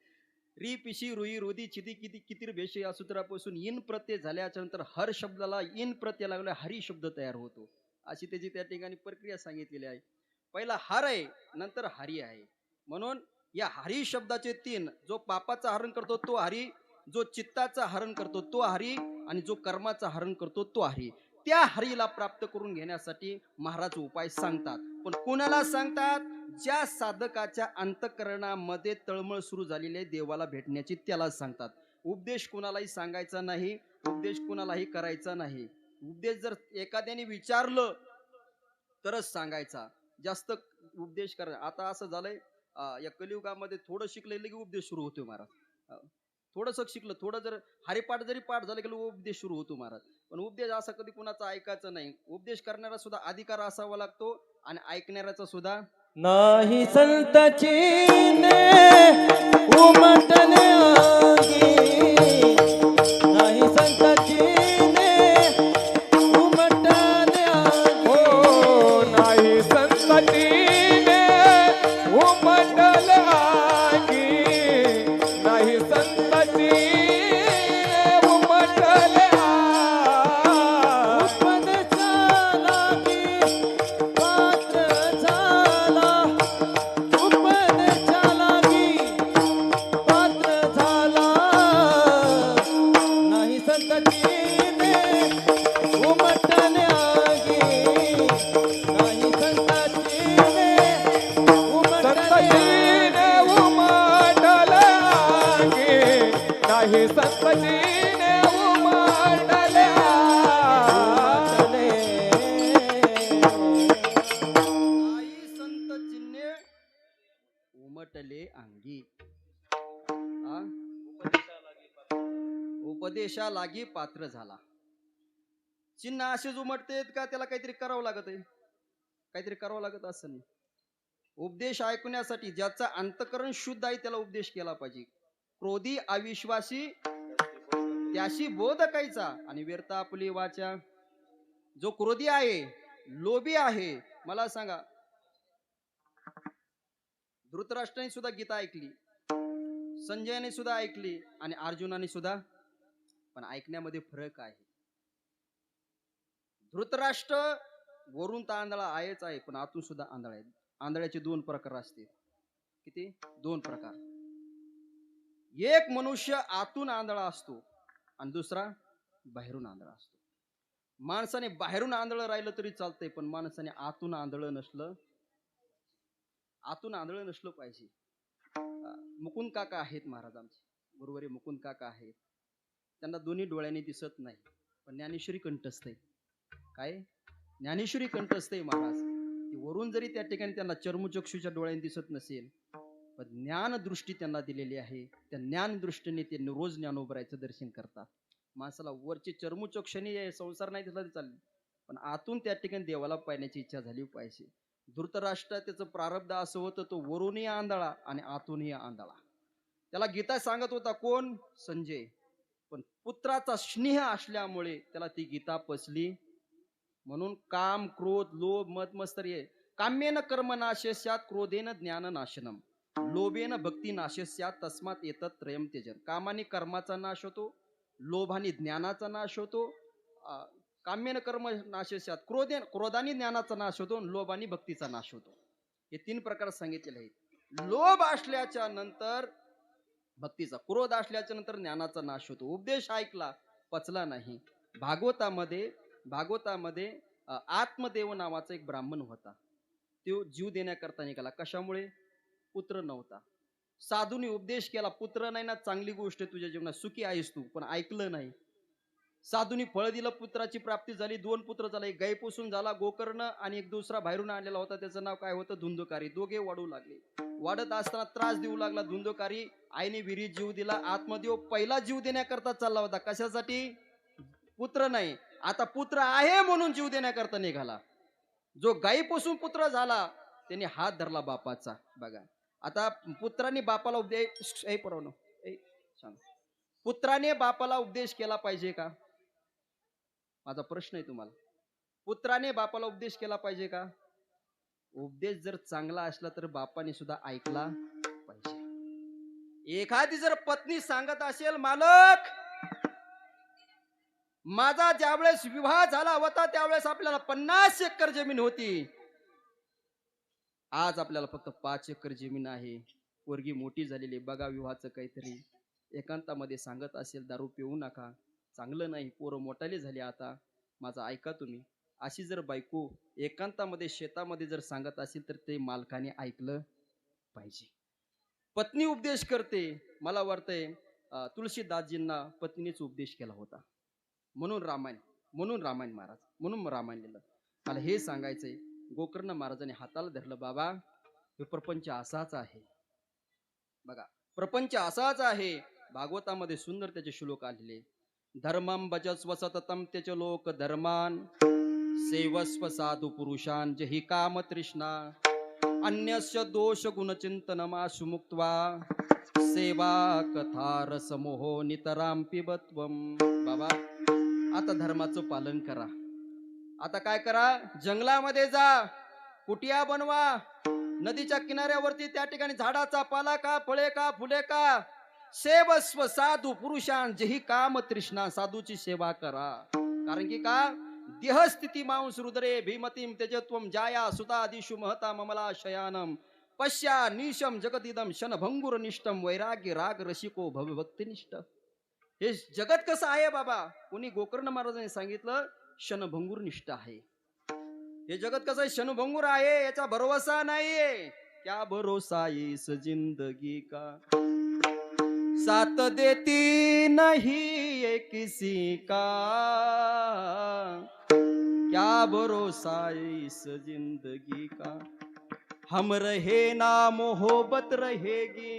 A: री पिशी रुई रोदी चिती किती कितीर भेषे या सूत्रापासून इन प्रत्यय झाल्याच्या नंतर हर शब्दाला इन प्रत्यय लागला हरी शब्द तयार होतो. अशी त्याची त्या ठिकाणी प्रक्रिया सांगितलेली आहे. पहिला हर आहे, नंतर हरी आहे. म्हणून या हरी शब्दाचे 3, जो पापाचा हरण करतो तो हरी, जो चित्ताचा हरण करतो तो हरी, आणि जो कर्माचा हरण करतो तो हरी. त्या हरीला प्राप्त करून घेण्यासाठी महाराज उपाय सांगतात. पण कोणाला सांगतात? ज्या साधकाच्या अंतःकरणामध्ये तळमळ सुरू झालेली आहे देवाला भेटण्याची, त्याला सांगतात. उपदेश कोणालाही सांगायचा नाही, उपदेश कोणालाही करायचा नाही. उपदेश जर एखाद्याने विचारलं तरच सांगायचा, जास्त उपदेश करा. आता असं झालंय या कलियुगामध्ये थोडं शिकलेलं की उपदेश सुरू होतोय महाराज. थोडंस शिकलं, थोडं जर हरिपाठ जरी पाठ झालं की उपदेश सुरू होतो महाराज. पण उपदेश असा कधी कुणाचा ऐकायचा नाही. उपदेश करणारा सुद्धा अधिकार असावा लागतो, आणि ऐकणाऱ्याचा सुद्धा.
C: नाही संताची उमटणे आगी, नाही संताची उमटणे आगी.
B: हो नाही संततीने उमटल आगी, नाही संततीने उमटल आगी.
C: उपदेशाला पात्र झाला, नाही संताचीने उमटणे आगी, नाही संताचीने
B: संततीने उमटल आगी, नाही संततीने उमटल आगी.
A: आई संत चिन्हे उमटले अंगी. आ? उपदेशा लागी पात्र झाला. चिन्ह असेच उमटतेत का त्याला काहीतरी करावं लागत आहे? काहीतरी करावं लागत असं नाही. उपदेश ऐकण्यासाठी ज्याचा अंतकरण शुद्ध आहे त्याला उपदेश केला पाहिजे. क्रोधी अविश्वासी त्याशी बोध कायचा, आणि व्यर्थ आपली वाचा. जो क्रोधी आहे, लोभी आहे, मला सांगा, धृतराष्ट्राने सुद्धा गीता ऐकली, संजयने सुद्धा ऐकली, आणि अर्जुनाने सुद्धा. पण ऐकण्यामध्ये फरक आहे. धृतराष्ट्र वरून तर आंधळा आहेच आहे, पण आतून सुद्धा आंधळा आहे. आंधळ्याचे 2 प्रकार असते. किती? 2 प्रकार. एक मनुष्य आतून आंधळा असतो, आणि दुसरा बाहेरून आंधळा असतो. माणसाने बाहेरून आंधळं राहिलं तरी चालतंय, पण माणसाने आतून आंधळं नसलं, आतून आंधळं नसलं पाहिजे. मुकुंद काका आहेत महाराज, आमचे गुरुवारी मुकुंद काका आहेत. त्यांना दोन्ही डोळ्यांनी दिसत नाही, पण ज्ञानेश्वरी कंठस्थ आहे. काय? ज्ञानेश्वरी कंठस्थ आहे महाराज. ती वरून जरी त्या ठिकाणी त्यांना चर्मचक्षुच्या डोळ्यांनी दिसत नसेल, पण ज्ञान दृष्टी त्यांना दिलेली आहे. त्या ज्ञान दृष्टीने ते रोज ज्ञानोबरायचं दर्शन करतात. माणसाला वरची चर्मचक्षुने संसार नाही दिसला तरी चालेल, पण आतून त्या ठिकाणी देवाला पाहण्याची इच्छा झाली पाहिजे. धृतराष्ट्र त्याचं प्रारब्ध असं होतं, तो वरूनही आंधळा आणि आतूनही आंधळा. त्याला गीता सांगत होता कोण? संजय. पण पुत्राचा स्नेह असल्यामुळे त्याला ती गीता पचली. म्हणून काम, क्रोध, लोभ, मद, मत्सर्य, काम्येन कर्म नाशस्यात, क्रोधेन ज्ञान नाशनम, लोभेन भक्ती नाशस्यात, तस्मात एतत् त्रयम त्यजन. कामाने कर्माचा नाश होतो, लोभाने ज्ञानाचा नाश होतो, काम्येन कर्म नाशस्यात, क्रोधाने ज्ञानाचा नाश होतो, लोभाने भक्तीचा नाश होतो. हे 3 प्रकार सांगितलेले आहेत. लोभ असल्याच्या नंतर भक्तीचा, क्रोध असल्याच्या नंतर ज्ञानाचा नाश होतो. उपदेश ऐकला, पचला नाही. भागवतामध्ये आत्मदेव नावाचा एक ब्राह्मण होता. तो जीव देण्याकरता निघाला. कशामुळे? पुत्र नव्हता. साधूने उपदेश केला, पुत्र नाही ना, चांगली गोष्ट आहे तुझ्या जीवनात, सुखी आहेस तू, पण ऐकलं नाही. साधूनी फळ दिलं, पुत्राची प्राप्ती झाली, 2 पुत्र झाले. एक गायीपासून झाला गोकर्ण आणि एक दुसरा बाहेरून आलेला होता, त्याचं नाव काय होतं, धुंदकारी. दोघे वाढू लागले. वाढत असताना त्रास देऊ लागला धुंदकारी. आईने विहिरीत जीव दिला. आत्मदेव पहिला जीव देण्याकरता चालला होता. कशासाठी? पुत्र नाही, आता पुत्र आहे म्हणून जीव देण्याकरता निघाला. जो गायीपासून पुत्र झाला त्याने हात धरला बापाचा. बघा आता पुत्राने बापाला उपदेश पुत्राने बापाला उपदेश केला पाहिजे का? माझा प्रश्न आहे तुम्हाला. पुत्राने बापाला उपदेश केला पाहिजे का? उपदेश जर चांगला असला तर बापाने सुद्धा ऐकला पाहिजे. एखादी जर पत्नी सांगत असेल, मालक माझा ज्यावेळेस विवाह झाला होता त्यावेळेस आपल्याला 50 एकर जमीन होती, आज आपल्याला फक्त 5 एकर जमीन आहे, पोरगी मोठी झालेली, बघा विवाहाचं काहीतरी. एकांतामध्ये सांगत असेल, दारू पिऊ नका, चांगलं नाही, पोरं मोठाले झाले, आता माझं ऐका तुम्ही. अशी जर बायको एकांतामध्ये शेतामध्ये जर सांगत असेल तर ते मालकाने ऐकलं पाहिजे. पत्नी उपदेश करते, मला वाटतंय तुळशीदासजींना पत्नीनेच उपदेश केला होता, म्हणून रामायण महाराज, म्हणून रामायण लिहिलं. मला हे सांगायचंय, गोकर्ण महाराजांनी हाताला धरलं, बाबा हे प्रपंच असाच आहे. बघा प्रपंच असाच आहे. भागवतामध्ये सुंदर त्याचे श्लोक आलेले. धर्मम भजस्व सततम त्याच लोक धर्मान, सेवस्व साधू पुरुषान जहि काम तृष्णा, अन्यस्य दोष गुणचिंतनमाशु मुक्त्वा, सेवा कथा रसमोहो नितराम पिबत्वम. बाबा आता धर्माचं पालन करा. आता काय करा, जंगलामध्ये जा, कुटिया बनवा, नदीच्या किनाऱ्यावरती त्या ठिकाणी झाडाचा पाला का, फळे का, फुले का, सेवस्व साधू पुरुषान जही काम तृष्णा, साधूची सेवा करा. कारण की का, देहस्थिती मांस रुद्रे भीमतीम तेजत्वम जाया सुता दिशु महता ममला शयानम, पश्या निशम जगदिदम शनभंगुर निष्ठम, वैराग्य राग रसिको भक्तिनिष्ठ. हे जगत कसं आहे बाबा? कोणी गोकर्ण महाराजांनी सांगितलं, क्षणभंगूर निष्ठ आहे. हे जगत कसं आहे? क्षणभंगूर आहे, याचा भरोसा नाहीये. क्या भरोसा इस जिंदगी का, साथ देती नहीं ये किसी का, क्या भरोसा इस जिंदगी का, हम रहे ना मोहब्बत रहेगी,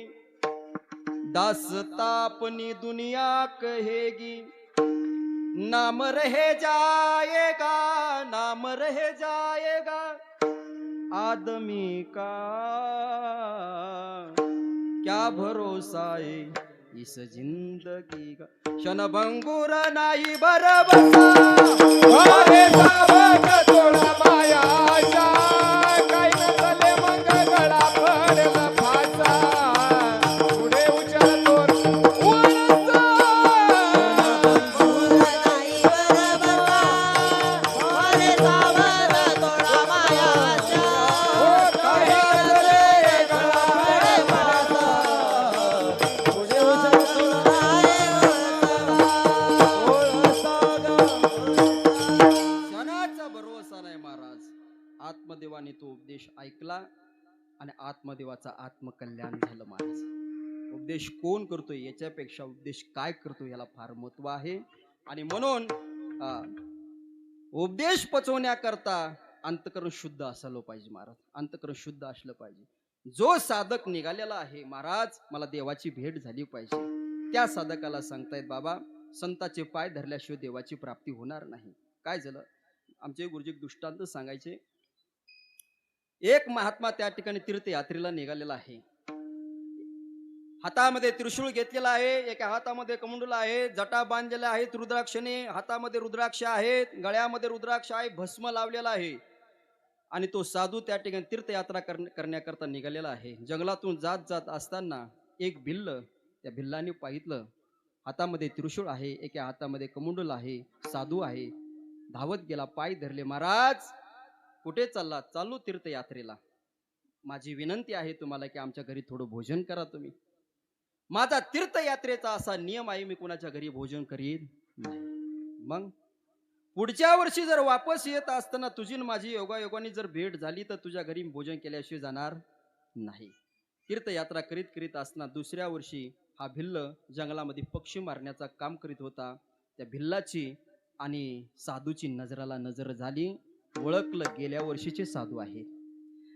A: दास्तां अपनी दुनिया कहेगी, नाम रह जाएगा, नाम रह जाएगा आदमी का, क्या भरोसा है इस जिंदगी का, क्षणभंगुर नाही बरबसा,
B: अरे सावध थोडा माया आशा, काही नसले मग गळा पडला फासा, पुढे उचलतो वळसा.
A: क्षणाचा भरोसा नाही महाराज. आत्मदेवाने तो उपदेश ऐकला आणि आत्मदेवाचा आत्मकल्याण झालं महाराज. उपदेश कोण करतोय याच्यापेक्षा उपदेश काय करतोय याला फार महत्व आहे. आणि म्हणून उपदेश पचवण्याकरता अंतकरण शुद्ध असायला पाहिजे महाराज. अंतकरण शुद्ध असलं पाहिजे. जो साधक निघालेला आहे महाराज, मला देवाची भेट झाली पाहिजे, त्या साधकाला सांगतायत, बाबा संताचे पाय धरल्याशिवाय देवाची प्राप्ती होणार नाही. काय झालं, आमचे गुरुजी दृष्टांत सांगायचे. एक महात्मा त्या ठिकाणी तीर्थयात्रेला निघालेला आहे. हातामध्ये त्रिशूळ घेतलेला आहे, एका हातामध्ये कमंडल आहे, जटा बांधलेल्या आहेत रुद्राक्षने, हातामध्ये रुद्राक्ष आहेत, गळ्यामध्ये रुद्राक्ष आहे, भस्म लावलेला आहे. आणि तो साधू त्या ठिकाणी तीर्थयात्रा करण्याकरता निघालेला आहे. जंगलातून जात जात असताना एक भिल्ल, त्या भिल्लाने पाहितलं, हातामध्ये त्रिशूळ आहे, एका हातामध्ये कमंडल आहे, साधू आहे. धावत गेला, पाय धरले, महाराज कुठे चालला? चालू तीर्थयात्रेला. माझी विनंती आहे तुम्हाला की आमच्या घरी थोडं भोजन करा तुम्ही. माझा तीर्थयात्रेचा असा नियम आहे, मी कुणाच्या घरी भोजन करीन नाही. मग पुढच्या वर्षी जर वापस येत असताना तुझी माझी योगायोगाने जर भेट झाली तर तुझ्या घरी भोजन केल्याशिवाय जाणार नाही. तीर्थयात्रा करीत करीत असताना दुसऱ्या वर्षी हा भिल्ल जंगलामध्ये पक्षी मारण्याचा काम करीत होता. त्या भिल्लाची आणि साधूची नजराला नजर झाली. ओळखलं गेल्या वर्षीचे साधू आहेत.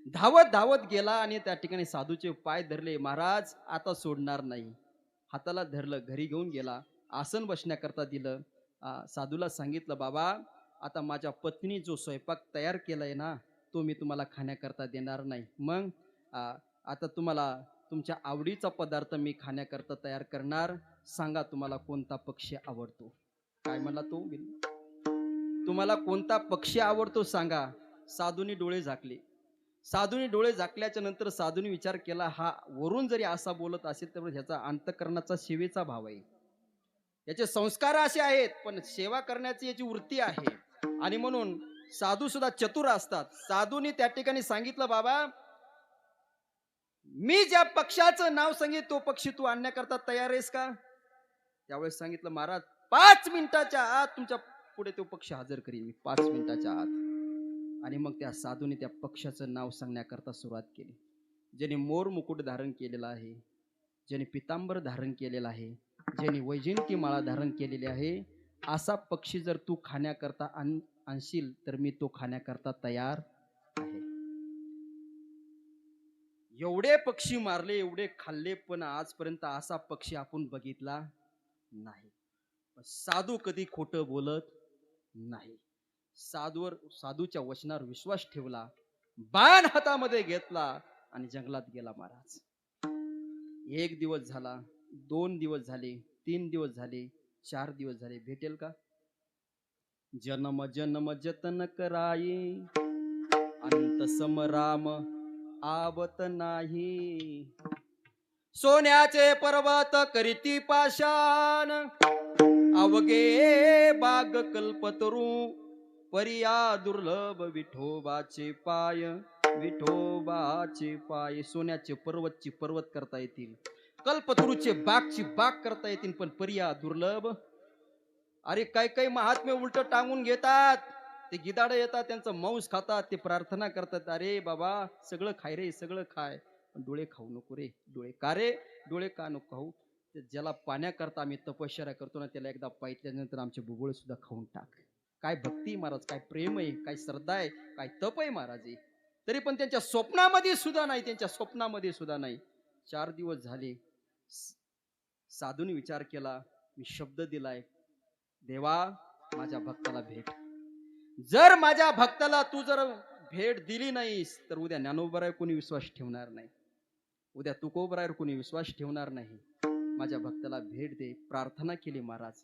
A: धावत धावत गेला आणि त्या ठिकाणी साधूचे पाय धरले. महाराज आता सोडणार नाही. हाताला धरलं, घरी घेऊन गेला, आसन बसण्याकरता दिलं. साधूला सांगितलं, बाबा आता माझ्या पत्नी जो स्वयंपाक तयार केलाय ना तो मी तुम्हाला खाण्याकरता देणार नाही. मग आता तुम्हाला तुमच्या आवडीचा पदार्थ मी खाण्याकरता तयार करणार. सांगा तुम्हाला कोणता पक्षी आवडतो. काय म्हणला तो, तुम्हाला कोणता पक्षी आवडतो सांगा. साधूने डोळे झाकले. साधूने डोळे झाकल्याच्या नंतर साधूने विचार केला, हा वरून जरी असा बोलत असेल तर ह्याचा अंतःकरणाचा सेवेचा भाव आहे, याचे संस्कार असे आहेत, पण सेवा करण्याची याची वृत्ती आहे. आणि म्हणून साधू सुद्धा चतुर असतात. साधूने त्या ठिकाणी सांगितलं, बाबा मी ज्या पक्षाचं नाव सांगित तो पक्षी तू आणण्याकरता तयार आहेस का. त्यावेळेस सांगितलं, महाराज 5 मिनिटाच्या आत तुमच्या पुढे तो पक्षी हजर करीन मी, 5 मिनिटाच्या आत. आणि मग त्या साधूने त्या पक्षाचं नाव सांगण्याकरता सुरुवात केली. ज्याने मोर मुकुट धारण केलेला आहे, ज्याने पितांबर धारण केलेला आहे, ज्याने वैजयंती माळा धारण केलेली आहे, असा पक्षी जर तू खाण्याकरता आणशील तर मी तो खाण्याकरता तयार आहे. एवढे पक्षी मारले, एवढे खाल्ले, पण आजपर्यंत असा पक्षी आपण बघितला नाही. साधू कधी खोटं बोलत नाही. साधूच्या वचनावर विश्वास ठेवला, बाण हातामध्ये घेतला आणि जंगलात गेला. महाराज 1 दिवस झाला, 2 दिवस झाले, 3 दिवस झाले, 4 दिवस झाले, भेटेल का. जन्म जन्म जतन कराये, अंत समराम आवत नाही. सोन्याचे पर्वत करीती पाषाण, अवघे बाग कल्पतरू, परिया दुर्लभ विठोबाचे पाय, विठोबाचे पाय. सोन्याचे पर्वत करता येतील, कल्पतरूचे बागची बाग करता येतील, पण परिया दुर्लभ. अरे काही महात्मे उलट टांगून घेतात. ते गिदाड येतात, त्यांचं मांस खातात, ते प्रार्थना करतात, अरे बाबा सगळं खाय रे, सगळं खाय, पण डोळे खाऊ नको रे. डोळे का रे, डोळे का नको खाऊ. ज्याला पाण्याकरता आम्ही तपश्चर्या करतो ना, त्याला एकदा पाहिल्यानंतर आमचे बुबुळे सुद्धा खाऊन टाक. काय भक्ती महाराज, काय प्रेम आहे, काय श्रद्धा आहे, काय तप आहे महाराज. तरी पण त्यांच्या स्वप्नामध्ये सुद्धा नाही, त्यांच्या स्वप्नामध्ये सुद्धा नाही. 4 दिवस झाले. साधूने विचार केला, मी शब्द दिलाय, देवा माझ्या भक्ताला भेट. जर माझ्या भक्ताला तू जर भेट दिली नाहीस तर उद्या ज्ञानोबरावर कोणी विश्वास ठेवणार नाही, उद्या तुकोबरावर कोणी विश्वास ठेवणार नाही. माझ्या भक्ताला भेट दे. प्रार्थना केली महाराज.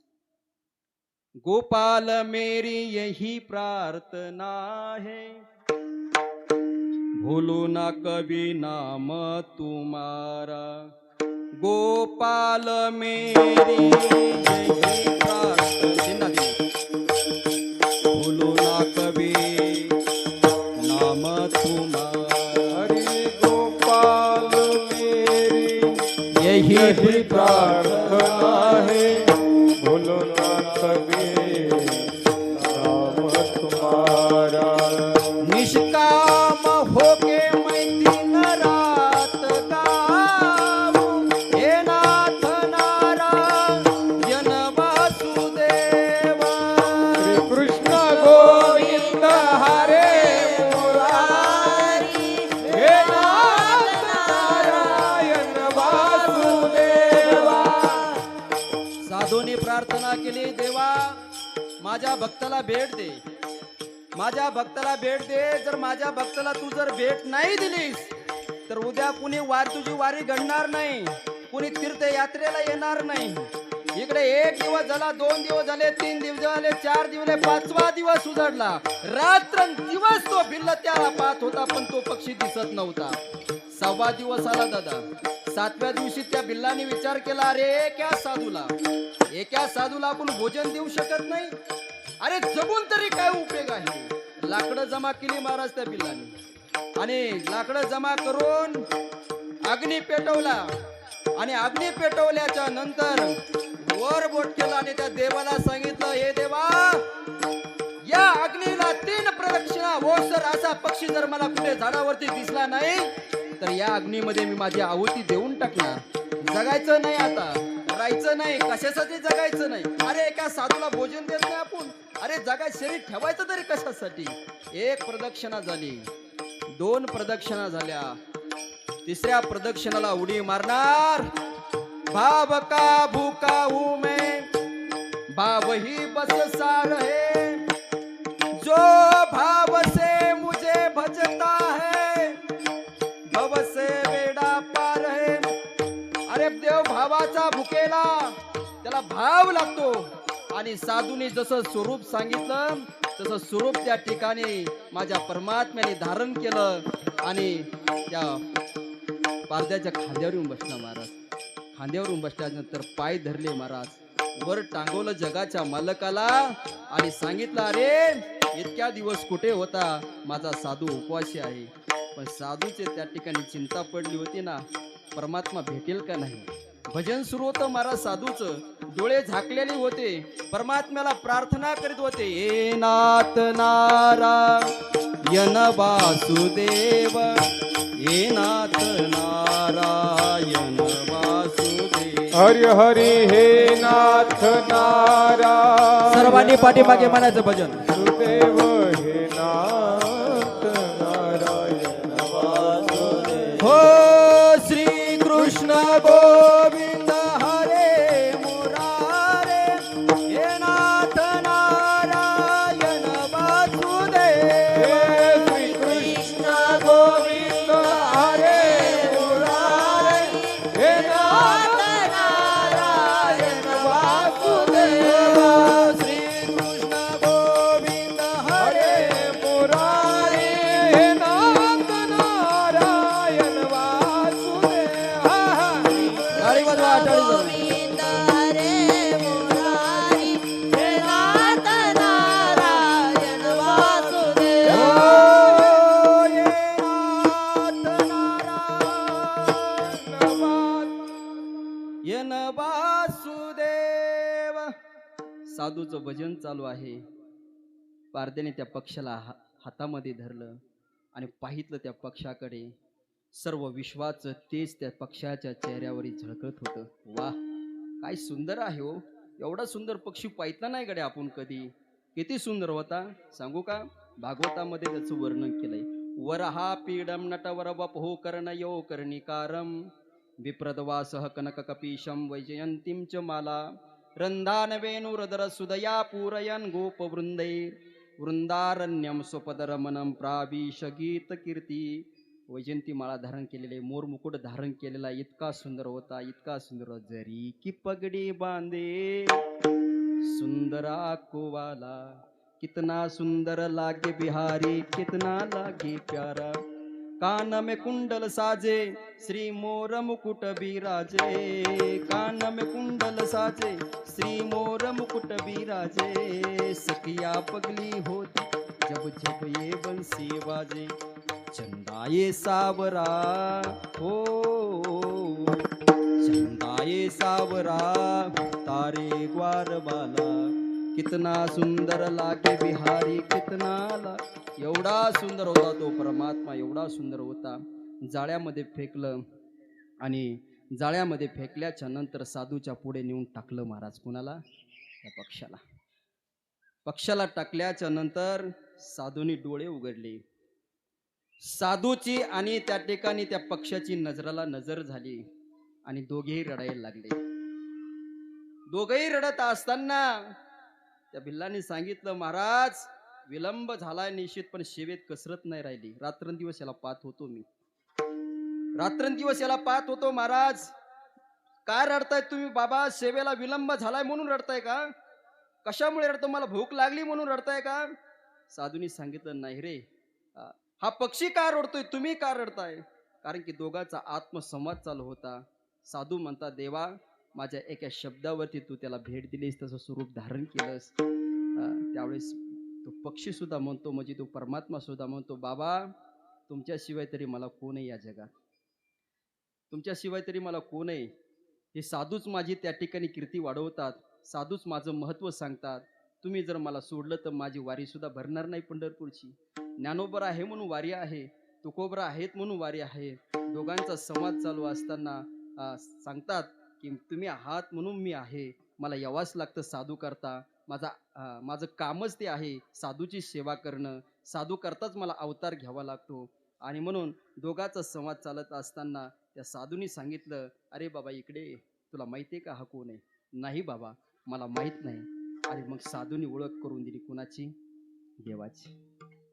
A: गोपाल मेरी यही प्रार्थना है, भूलो ना कभी नाम तुम्हारा. गोपाल मेरी यही प्रार्थना, भूलो ना कभी नाम तुम्हारा.
B: हरि गोपाल मेरी
A: यही
B: प्रार्थना है, भूलो ना कभी नाम तुम्हारा.
A: निष्काम होके मैं दिन रात गाऊं, हे नाथ नारायण वासुदेवा.
B: श्री कृष्ण गोविंद हरे मुरारी, हे नाथ नारायण वासुदेवा.
A: साधूने प्रार्थना केली, देवा माझ्या भक्ताला भेट दे, माझ्या भक्ताला भेट दे. जर माझ्या भक्ताला तू जर भेट नाही दिलीस तर उद्या कुणी तुझी वारी घडणार नाही, कुणी तीर्थयात्रेला येणार नाही. इकडे 1 दिवस झाला, 2 दिवस झाले, 3 दिवस झाले, 4 दिवस झाले, 5वा दिवस उजाडला. रात्र दिवस तो भिल्ल त्याला पाहत होता, पण तो पक्षी दिसत नव्हता. 6वा दिवस आला दादा. 7व्या दिवशी त्या भिल्लाने विचार केला, अरे एका साधूला आपण भोजन देऊ शकत नाही, अरे जगून तरी काय उपयोग आहे. लाकडं जमा केली महाराज त्या भिल्लाने, आणि लाकडं जमा करून अग्नी पेटवला, आणि अग्नी पेटवल्याच्या नंतर वर बोट केला आणि त्या देवाला सांगितलं, हे देवा या अग्नीला 3 प्रदक्षिणा हो सर. असा पक्षी जर मला कुठे झाडावरती दिसला नाही तर या अग्नीमध्ये मी माझी आहुती देऊन टाकणार. जगायचं नाही आता, राहायचं नाही, कशासाठी जगायचं नाही. अरे एका साधूला भोजन देत नाही आपण. अरे शरीर ठेवायचं तरी कशासाठी. एक प्रदक्षिणा झाली, 2 प्रदक्षिणा झाल्या, 3ऱ्या प्रदक्षिणाला उडी मारणार. भाव का भूका हूं मैं, भाव ही बस सार है, जो भाव से मुझे भजता है, भव से बेड़ा पार है. अरे देव भावाचा भुकेला, त्याला भाव लागतो. आणि साधूने जसं स्वरूप सांगितलं तसं स्वरूप त्या ठिकाणी माझ्या परमात्म्याने धारण केलं. आणि त्या पारद्याच्या खांद्यावर येऊन बसला महाराज. खांद्यावर येऊन बसल्यानंतर पाय धरले महाराज, वर टांगवलं जगाच्या मालकाला आणि सांगितलं, अरे इतक्या दिवस कुठे होता, माझा साधू उपवासी आहे. पण साधूचे त्या ठिकाणी चिंता पडली होती ना, परमात्मा भेटेल का नाही. भजन सुरू होतं महाराज साधूचं, डोळे झाकलेले होते, परमात्म्याला प्रार्थना करीत होते. हे नाथ नारायण वासुदेव, हे नाथ नारायण वासुदेव.
B: हरी हरी हे नाथ नारायण
C: सर्वांनी पाठीमागे म्हणायचं भजन.
B: वासुदेव, हे नाथ नारायण वासुदेव.
C: हो श्री कृष्ण गोविंद हरे मुरारे, हे नाथ नारायण वासुदेव.
B: श्री कृष्ण गोविंद हरे मुरारे, हे नाथ नारायण वासुदेव.
C: श्री कृष्ण गोविंद हरे
B: मुरारे, हे नाथ नारायण वासुदेव.
C: टाळी वाजवा, टाळी वाजवा.
D: गोविंद हरे मुरारी, हे नाथ नारायण वासुदेव.
A: येन वासुदेव. साधूचं भजन चालू आहे. पारद्याने त्या पक्षाला हातामध्ये धरलं आणि पाहितलं त्या पक्षाकडे. सर्व विश्वाचं तेज त्या पक्षाच्या चेहऱ्यावर झळकत होतं. वा, काय सुंदर आहे हो. एवढा सुंदर पक्षी पाहितला नाही गड्या आपण कधी. किती सुंदर होता सांगू का. भागवतामध्ये त्याचं वर्णन केलंय. वरहा पीडम नटवर वपहो कर्णयो कर्णिकारम, विप्रदवासह कनक कपीशम वैजयंतीं च माला, रंधान वेणुरदर सुदया पूरयन गोप वृंदारण्यम स्वपदरमनम प्राविश गीत कीर्ती. वैजयंती माळा धारण केलेले, मोर मुकुट धारण केलेला, इतका सुंदर होता, इतका सुंदर होता. जरी की पगडी बांधे सुंदरा कोवाला, कितना सुंदर लागे बिहारी, कितना लागे प्यारा. कान में कुंडल साजे, श्री मोर मुकुट बिराजे. कान में कुंडल साजे, श्री मोर मुकुट बिराजे. सखिया पगली होती जब जब ये बंसी बाजे. चंदा ये सावरा हो, चंदा ये सावरा तारे ग्वार बाला, कितना सुंदर लागे बिहारी, कितना एवढा सुंदर होता तो परमात्मा, एवढा सुंदर होता. जाळ्यामध्ये फेकलं आणि जाळ्यामध्ये फेकल्याच्या नंतर साधूच्या पुढे नेऊन टाकलं महाराज. कुणाला? त्या पक्षाला. पक्षाला टाकल्याच्या नंतर साधूनी डोळे उघडले. साधूची आणि त्या ठिकाणी त्या पक्षाची नजराला नजर झाली आणि दोघेही रडायला लागले. दोघेही रडत असताना त्या भिल्लाने सांगितलं, महाराज विलंब झालाय निश्चित, पण सेवेत कसरत नाही राहिली. रात्रंदिवस याला पाहत होतो मी, रात्रंदिवस याला पाहत होतो. महाराज काय रडताय तुम्ही बाबा? सेवेला विलंब झालाय म्हणून रडताय का? कशामुळे रडतो? मला भूक लागली म्हणून रडताय का? साधूंनी सांगितलं, नाही रे, हा पक्षी का रडतोय, तुम्ही का रडताय? कारण की दोघांचा आत्मसंवाद चालू होता. साधू म्हणतात, देवा माझ्या एका शब्दावरती तू त्याला भेट दिलीस, तसं स्वरूप धारण केलंस. त्यावेळेस तो पक्षी सुद्धा म्हणतो, म्हणजे तो परमात्मा सुद्धा म्हणतो, बाबा तुमच्याशिवाय तरी मला कोण आहे या जगात, तुमच्याशिवाय तरी मला कोण आहे. हे साधूच माझी त्या ठिकाणी कीर्ती वाढवतात, साधूच माझं महत्त्व सांगतात. तुम्ही जर मला सोडलं तर माझी वारी सुद्धा भरणार नाही पंढरपूरची. ज्ञानोबर आहे म्हणून वारी आहे, तुकोबरा आहेत म्हणून वारी आहे. दोघांचा संवाद चालू असताना सांगतात की तुम्ही आहात म्हणून मी आहे. मला यावाच लागतं साधू करता. माझं कामच ते आहे साधूची सेवा करणं. साधू करताच मला अवतार घ्यावा लागतो. आणि म्हणून दोघांचा संवाद चालत असताना त्या साधूंनी सांगितलं, अरे बाबा इकडे ये. तुला माहिती आहे का हा कोण आहे? नाही बाबा मला माहित नाही. आणि मग साधूंनी ओळख करून दिली कुणाची? देवाची.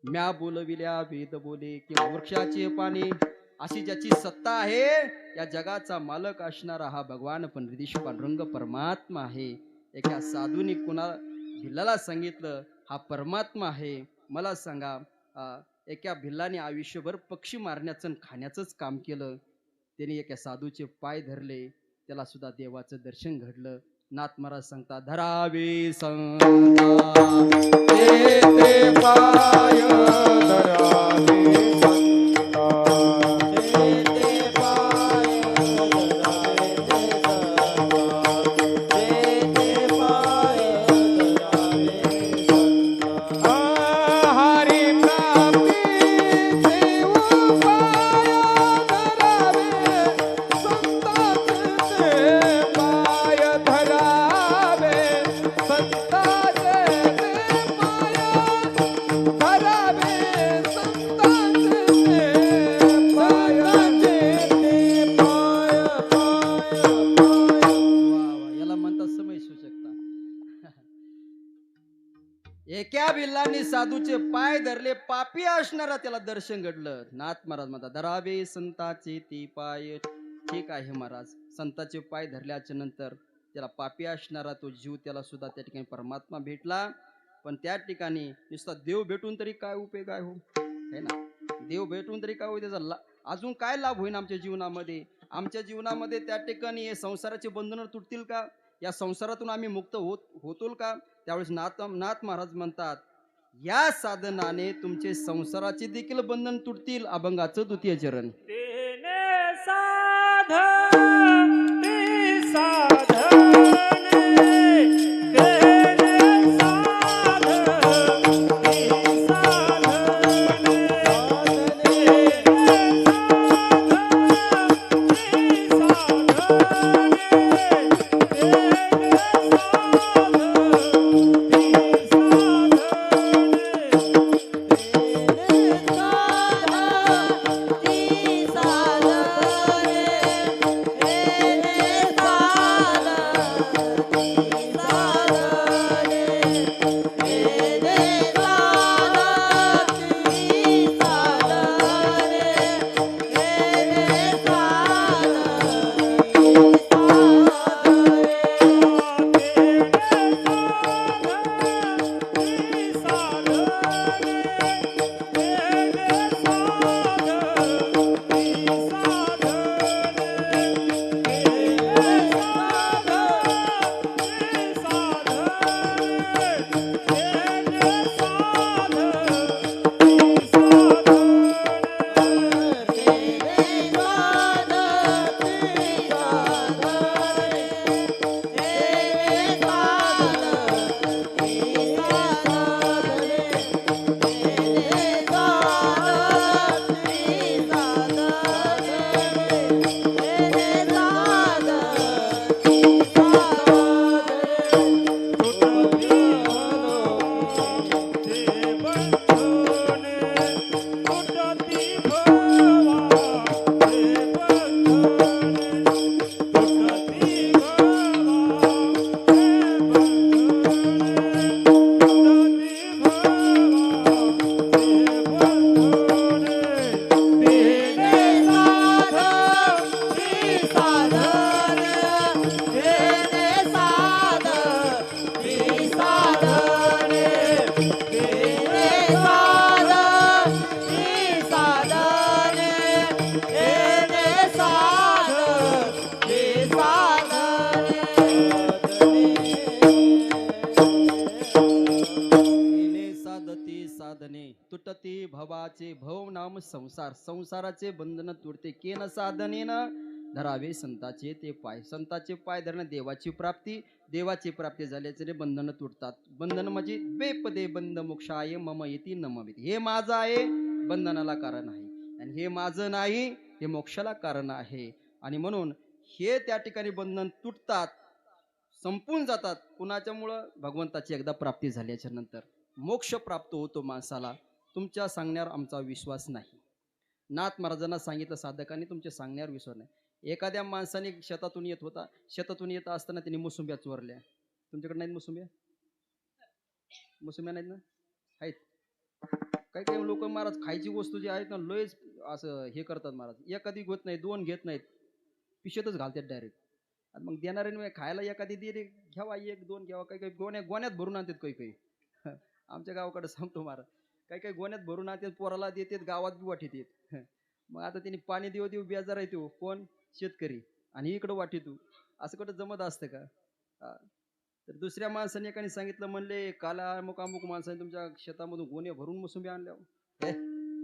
A: म्या बोलविल्या वेद बोले की वृक्षाचे पाने, अशी ज्याची सत्ता आहे या जगाचा मालक असणारा हा भगवान पंडित पांडुरंग परमात्मा आहे. एका साधूनी कुणा भिल्लाला सांगितलं हा परमात्मा आहे. मला सांगा एका भिल्लाने आयुष्यभर पक्षी मारण्याचं आणि खाण्याचंच काम केलं. त्याने एका साधूचे पाय धरले. त्याला सुद्धा देवाचं दर्शन घडलं. नाथ महाराज सांगता धरावे संता
B: ते पाय धरावे संता.
A: एका भिल्लांनी साधूचे पाय धरले. पापी असणारा त्याला दर्शन घडलं. नाथ महाराज म्हणतात धरावे संताचे ते पाय. ठीक आहे महाराज, संताचे पाय धरल्याच्या नंतर त्याला पापी असणारा तो जीव त्याला सुद्धा त्या ठिकाणी परमात्मा भेटला. पण त्या ठिकाणी नुसता देव भेटून तरी काय उपयोग आहे हो, है ना? देव भेटून तरी काय होईल त्याचा अजून काय लाभ होईल आमच्या जीवनामध्ये? आमच्या जीवनामध्ये त्या ठिकाणी हे संसाराचे बंधनं तुटतील का? या संसारातून आम्ही मुक्त होतोल का? त्यावेळेस नाथ महाराज म्हणतात या साधनाने तुमचे संसाराचे देखील बंधन तुटतील. अभंगाचं द्वितीय चरण.
B: तेने साध ते साधने, तेने साध ते साधने,
A: तुटते भवाचे भव नाम संसार. संसाराचे बंधन तुटते केन साधनेन धरावे संताचे ते पाय. संताचे पाय धरणं देवाची प्राप्ती. देवाची प्राप्ती झाल्याचे बंधन तुटतात. बंधन म्हणजे बेपदे बंध मोक्षाय मम येती नमवित. हे माझं आहे, बंधनाला कारण आहे. आणि हे माझं नाही, हे मोक्षाला कारण आहे. आणि म्हणून हे त्या ठिकाणी बंधन तुटतात, संपून जातात. कुणाच्यामुळं? भगवंताची एकदा प्राप्ती झाल्याच्या नंतर मोक्ष प्राप्त होतो माणसाला. तुमच्या सांगण्यावर आमचा विश्वास नाही. नाथ महाराजांना सांगितलं साधकांनी, तुमच्या सांगण्यावर विश्वास नाही. एखाद्या माणसाने शेतातून येत होता, शेतातून येत असताना त्यांनी मोसंब्या चोरल्या. तुमच्याकडे नाहीत मोसंब्या? मोसंब्या नाहीत ना? आहेत. काही काही लोक महाराज खायची वस्तू जी आहेत ना, लयच असं हे करतात महाराज. एखादी घेत नाही, दोन घेत नाहीत, पिशेतच घालतात डायरेक्ट. आणि मग देणारे खायला एखादी दे रे, घ्यावा, एक दोन घ्यावा. काही काही गोण्यात भरून आणतात. काही काही आमच्या गावाकडे सांगतो महाराज, काही काही गोण्यात भरून आणतात, पोराला देतात, गावात बी वाटीत येत. मग आता त्यांनी पाणी देऊ देऊ बेजार आहे तो कोण? शेतकरी. आणि इकडं वाटीतू. असं कुठं जमत असतं का? तर दुसऱ्या माणसाने एकाने सांगितलं, म्हणले काल अमुक अमुक माणसाने तुमच्या शेतामधून गोणे भरून मोसंबी आणल्या.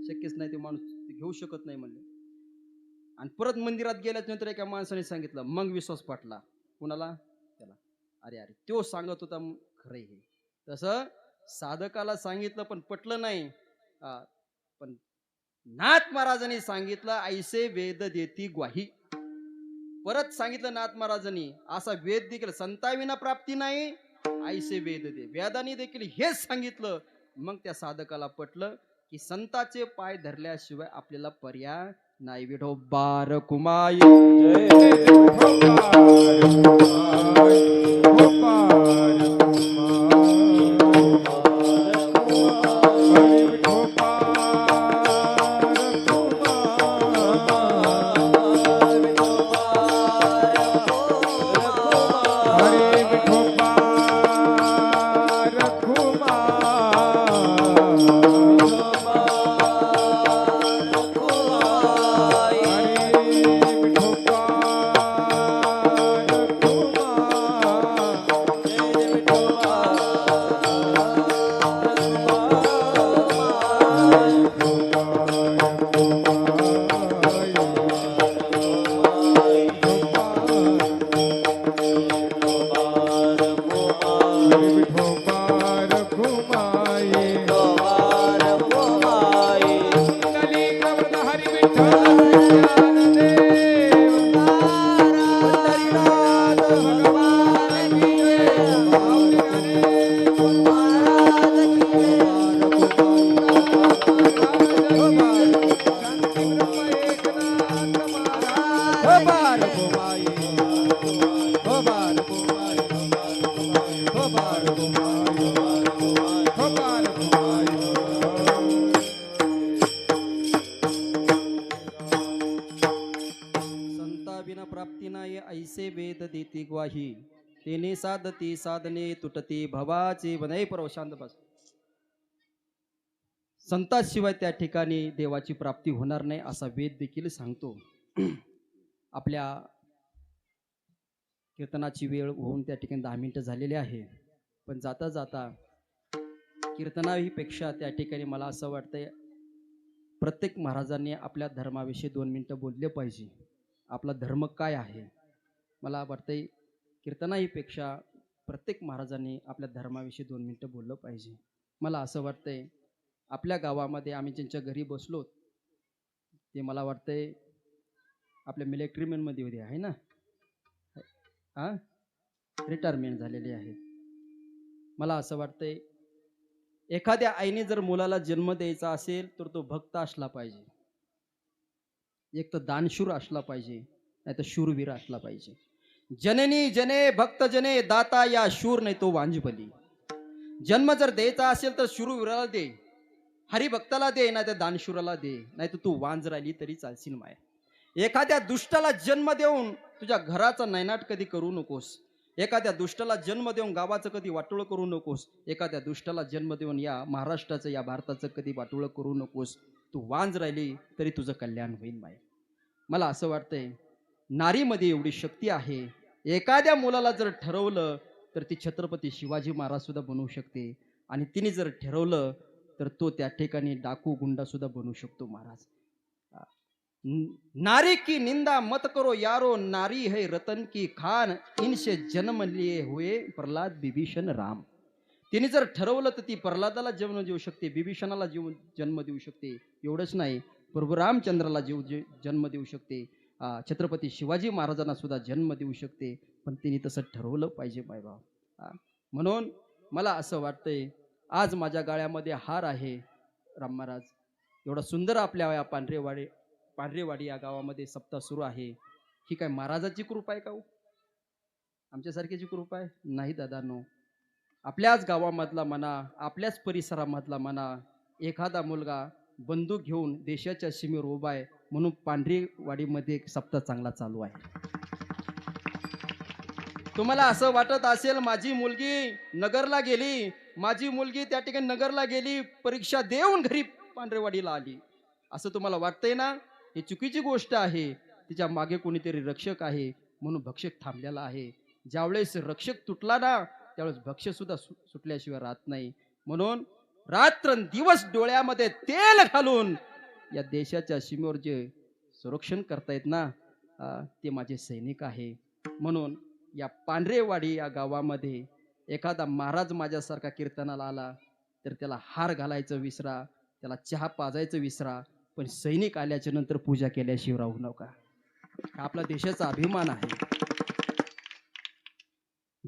A: शक्यच नाही, ते माणूस घेऊ शकत नाही म्हणले. आणि परत मंदिरात गेल्याच्या नंतर एका माणसाने सांगितलं, मग विश्वास पाटला. कुणाला? त्याला. अरे अरे, तो सांगत होता खरं हे. तसं साधकाला सांगितलं पण पटलं नाही. पण नाथ महाराजांनी सांगितलं, ऐसे वेद देती ग्वाही. परत सांगितलं नाथ महाराजांनी, असा वेद देखील संताविना प्राप्ती नाही, ऐसे वेद दे. वेदांनी देखील हेच सांगितलं. मग त्या साधकाला पटलं की संताचे पाय धरल्याशिवाय आपल्याला पर्याय नाही. विठोबा कुमाई
B: जय
A: प्राप्ती नाही, ऐसे वेद देती ग्वाही. तेने साधती साधने तुटती भवाचे वनय. परव शांत बस. संताशिवाय त्या ठिकाणी देवाची प्राप्ती होणार नाही असा वेद देखील सांगतो. आपल्या कीर्तनाची वेळ होऊन त्या ठिकाणी 10 मिनिटं झालेली आहे. पण जाता जाता कीर्तनाहीपेक्षा त्या ठिकाणी मला असं वाटतंय, प्रत्येक महाराजांनी आपल्या धर्माविषयी 2 मिनिटं बोलले पाहिजे. आपला धर्म काय आहे? मला वाटतंय कीर्तनाहीपेक्षा प्रत्येक महाराजांनी आपल्या धर्माविषयी 2 मिनिटं बोललं पाहिजे. मला असं वाटतंय, आपल्या गावामध्ये आम्ही ज्यांच्या घरी बसलो ते मला वाटतंय आपल्या मिलिटरीमॅनमध्ये होते आहे ना, रिटायरमेंट झालेले आहेत. मला असं वाटतंय, एखाद्या आईने जर मुलाला जन्म द्यायचा असेल तर तो भक्त असला पाहिजे, एक तर दानशूर असला पाहिजे, नाही तर शूरवीर असला पाहिजे. जननी जने भक्त जने दाता या शूर, नाही तो वांजबली. जन्म जर द्यायचा असेल तर शूरवीराला दे, हरिभक्ताला दे, नाही तर दानशूराला दे, नाही तर तू वांज राहिली तरी चालशील माय. एखाद्या दुष्टाला जन्म देऊन तुझ्या घराचा नैनाट कधी करू नकोस. एखाद्या दुष्टाला जन्म देऊन गावाचं कधी वाटोळं करू नकोस. एखाद्या दुष्टाला जन्म देऊन या महाराष्ट्राचं, या भारताचं कधी वाटोळं करू नकोस. तू वांज राहिली तरी तुझं कल्याण होईल माय. मला असं वाटतंय, नारीमध्ये एवढी शक्ती आहे. एखाद्या मुलाला जर ठरवलं तर ती छत्रपती शिवाजी महाराज सुद्धा बनवू शकते, आणि तिने जर ठरवलं तर तो त्या ठिकाणी डाकू गुंडा सुद्धा बनवू शकतो महाराज. नारी की निंदा मत करो यारो, नारी है रतन की खान, इनसे जन्म लिए हुए प्रल्हाद विभीषण राम. तिने जर ठरवलं तर ती प्रल्हादाला जन्म देऊ शकते, विभीषणाला जन्म देऊ शकते. एवढंच नाही, प्रभू रामचंद्राला जन्म देऊ शकते, छत्रपती शिवाजी महाराजांना सुद्धा जन्म देऊ शकते, पण तिने तसं ठरवलं पाहिजे मायबाप. म्हणून मला असं वाटतंय, आज माझ्या गाळ्यामध्ये हार आहे. राम महाराज, एवढा सुंदर आपल्या या पांढरेवाडी या गावामध्ये सप्ताह सुरू आहे. ही काय महाराजाची कृपा आहे का हो? आमच्यासारख्याची कृपा आहे? नाही दादांनो. आपल्याच गावामधला म्हणा, आपल्याच परिसरामधला म्हणा, एखादा मुलगा बंदूक घेऊन देशाच्या सीमेवर उभा आहे म्हणून पांढरेवाडीमध्ये सप्ताह चांगला चालू आहे. तुम्हाला असं वाटत असेल माझी मुलगी नगरला गेली, माझी मुलगी त्या ठिकाणी नगरला गेली, परीक्षा देऊन घरी पांढरेवाडीला आली, असं तुम्हाला वाटतंय ना? ही चुकीची गोष्ट आहे. तिच्या मागे कोणीतरी रक्षक आहे म्हणून भक्षक थांबलेला आहे. ज्यावेळेस रक्षक तुटला ना, त्यावेळेस भक्ष्य सुद्धा सुटल्याशिवाय राहत नाही. म्हणून रात्रंदिवस डोळ्यामध्ये तेल घालून या देशाच्या सीमेवर जे संरक्षण करतायत ना, ते माझे सैनिक आहे. म्हणून या पांढरेवाडी या गावामध्ये एखादा महाराज माझ्यासारखा कीर्तनाला आला तर त्याला हार घालायचं विसरा, त्याला चहा पाजायचं विसरा, पण सैनिक आल्याच्या नंतर पूजा केल्याशिवाय राहू नका. हा आपला देशाचा अभिमान आहे.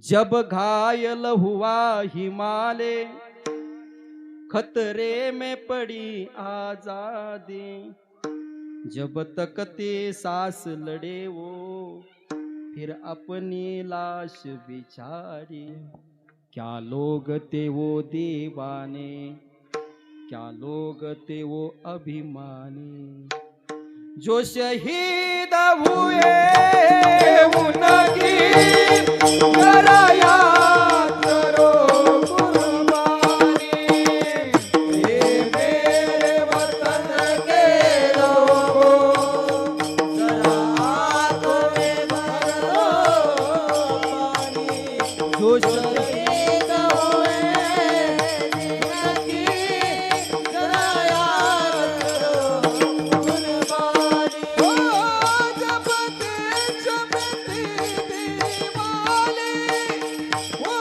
A: जब घायल हुआ हिमालय, खतरे में पड़ी आजादी, जब तक ते सांस लड़े वो फिर अपनी लाश बिचारी, क्या लोग थे वो दीवाने, क्या लोग थे वो अभिमानी, जो शहीद हुए उनकी जरा याद करो कुर्बानी, ये मेरे वतन के लोगों, जरा आंखों में भर लो पानी, जो शहीद हुए जिनकी जरा याद करो कुर्बानी, जब देश में थी दीवाली, वो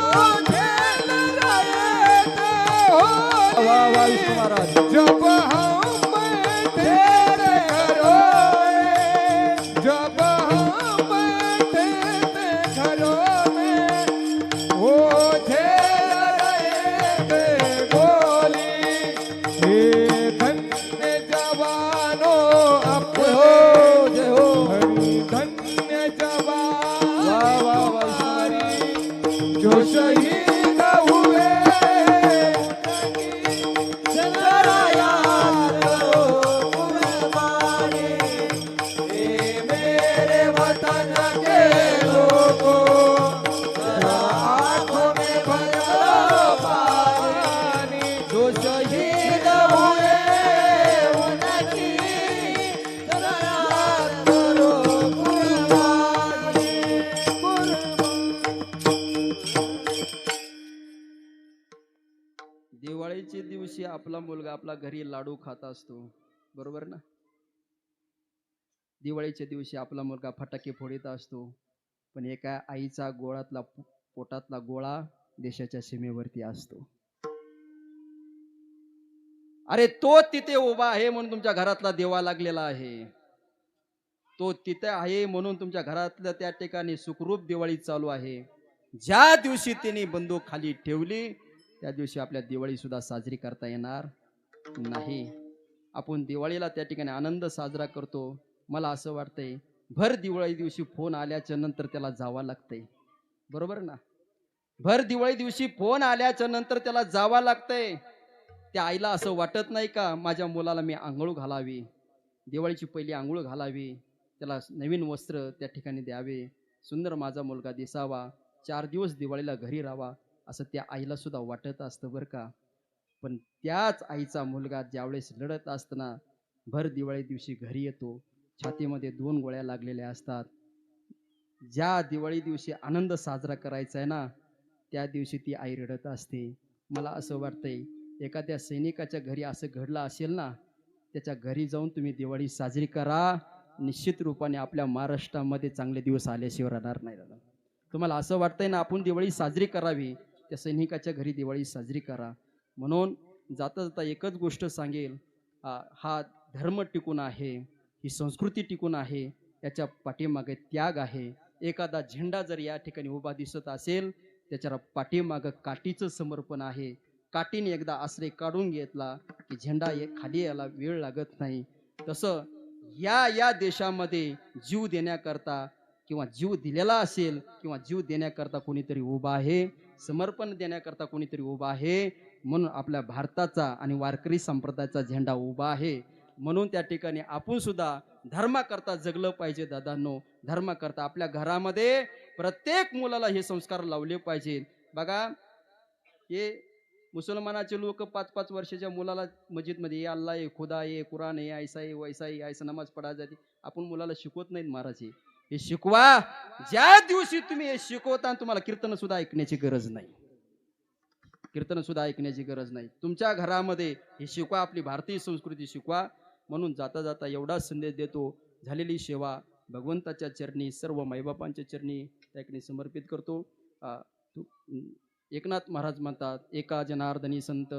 A: खेल रहे थे होली।
C: वाह वाह विष्णू महाराज.
B: जब हम बैठे थे घरों में, जब हम बैठे थे घरों में, वो झेल रहे थे गोली। हे धन्य जवानों अपने,
C: जय हो.
B: धन्य जवान
C: वाह वाह वाह
B: हमारी, जो शहीद हुए
C: जरा याद करो कुर्बानी,
B: ये मेरे वतन के लोगों, जरा आंखों में भर लो पानी, जो शहीद हुए उनकी जरा याद करो कुर्बानी,
A: दिवाळीच्या दिवशी आपला मुलगा आपला घरी लाडू खात असतो, बरोबर ना? दिवाळीच्या दिवशी आपला मुलगा फटाके फोडीत असतो, पण एका आईचा गोळातला पोटातला गोळा देशाच्या सीमेवरती असतो. अरे तो तिथे उभा आहे म्हणून तुमच्या घरातला देवा लागलेला आहे. तो तिथे आहे म्हणून तुमच्या घरातल्या त्या ठिकाणी सुखरूप दिवाळी चालू आहे. ज्या दिवशी तिने बंदूक खाली ठेवली त्या दिवशी आपल्या दिवाळी सुद्धा साजरी करता येणार नाही. आपण दिवाळीला त्या ठिकाणी आनंद साजरा करतो. मला असं वाटतंय भर दिवाळी दिवशी फोन आल्याच्या नंतर त्याला जावं लागतंय, बरोबर ना? भर दिवाळी दिवशी फोन आल्याच्या नंतर त्याला जावं लागतंय. त्या आईला असं वाटत नाही का माझ्या मुलाला मी आंघोळ घालावी, दिवाळीची पहिली आंघोळ घालावी, त्याला नवीन वस्त्र त्या ठिकाणी द्यावे, सुंदर माझा मुलगा दिसावा, 4 दिवस दिवाळीला घरी राहावा, असं त्या आईला सुद्धा वाटत असतं बरं का. पण त्याच आईचा मुलगा ज्यावेळेस लढत असताना भर दिवाळी दिवशी घरी येतो, छातीमध्ये 2 गोळ्या लागलेल्या असतात. ज्या दिवाळी दिवशी आनंद साजरा करायचा आहे ना, त्या दिवशी ती आई रडत असते. मला असं वाटतंय एखाद्या सैनिकाच्या घरी असं घडलं असेल ना, त्याच्या घरी जाऊन तुम्ही दिवाळी साजरी करा. निश्चित रूपाने आपल्या महाराष्ट्रामध्ये चांगले दिवस आल्याशिवाय राहणार नाही. दादा, तुम्हाला असं वाटतंय ना आपण दिवाळी साजरी करावी, त्या सैनिकाच्या घरी दिवाळी साजरी करा. म्हणून जाता जाता एकच गोष्ट सांगेल, हा धर्म टिकून आहे, ही संस्कृती टिकून आहे, याच्या पाठीमागे त्याग आहे. एखादा झेंडा जर या ठिकाणी उभा दिसत असेल, त्याच्या पाठीमागं काठीचं समर्पण आहे. काठीने एकदा आश्रय काढून घेतला की झेंडा खाली यायला वेळ लागत नाही. तसं या देशामध्ये जीव देण्याकरता किंवा जीव दिलेला असेल किंवा जीव देण्याकरता कोणीतरी उभा आहे, समर्पण देण्याकरता कोणीतरी उभा आहे. म्हणून आपल्या भारताचा आणि वारकरी संप्रदायाचा झेंडा उभा आहे. म्हणून त्या ठिकाणी आपण सुद्धा धर्माकरता जगलं पाहिजे दादांनो. धर्माकरता आपल्या घरामध्ये प्रत्येक मुलाला हे संस्कार लावले पाहिजे. बघा, हे मुसलमानाचे लोक 5-5 वर्षाच्या मुलाला मस्जिदमध्ये अल्लाह आहे, खुदा आहे, कुराण आहे, ऐसा आहे, वैसा आहे, ऐसा नमाज पडा जाते. आपण मुलाला शिकवत नाहीत महाराज. हे शिकवा. ज्या दिवशी तुम्ही हे शिकवता तुम्हाला कीर्तन सुद्धा ऐकण्याची गरज नाही. कीर्तन सुद्धा ऐकण्याची गरज नाही. तुमच्या घरामध्ये हे शिकवा, आपली भारतीय संस्कृती शिकवा. म्हणून जाता जाता एवढा संदेश देतो, झालेली सेवा भगवंताच्या चरणी, सर्व माईबापांच्या चरणी त्या ठिकाणी समर्पित करतो. एकनाथ महाराज म्हणतात, एका जनार्दनी संत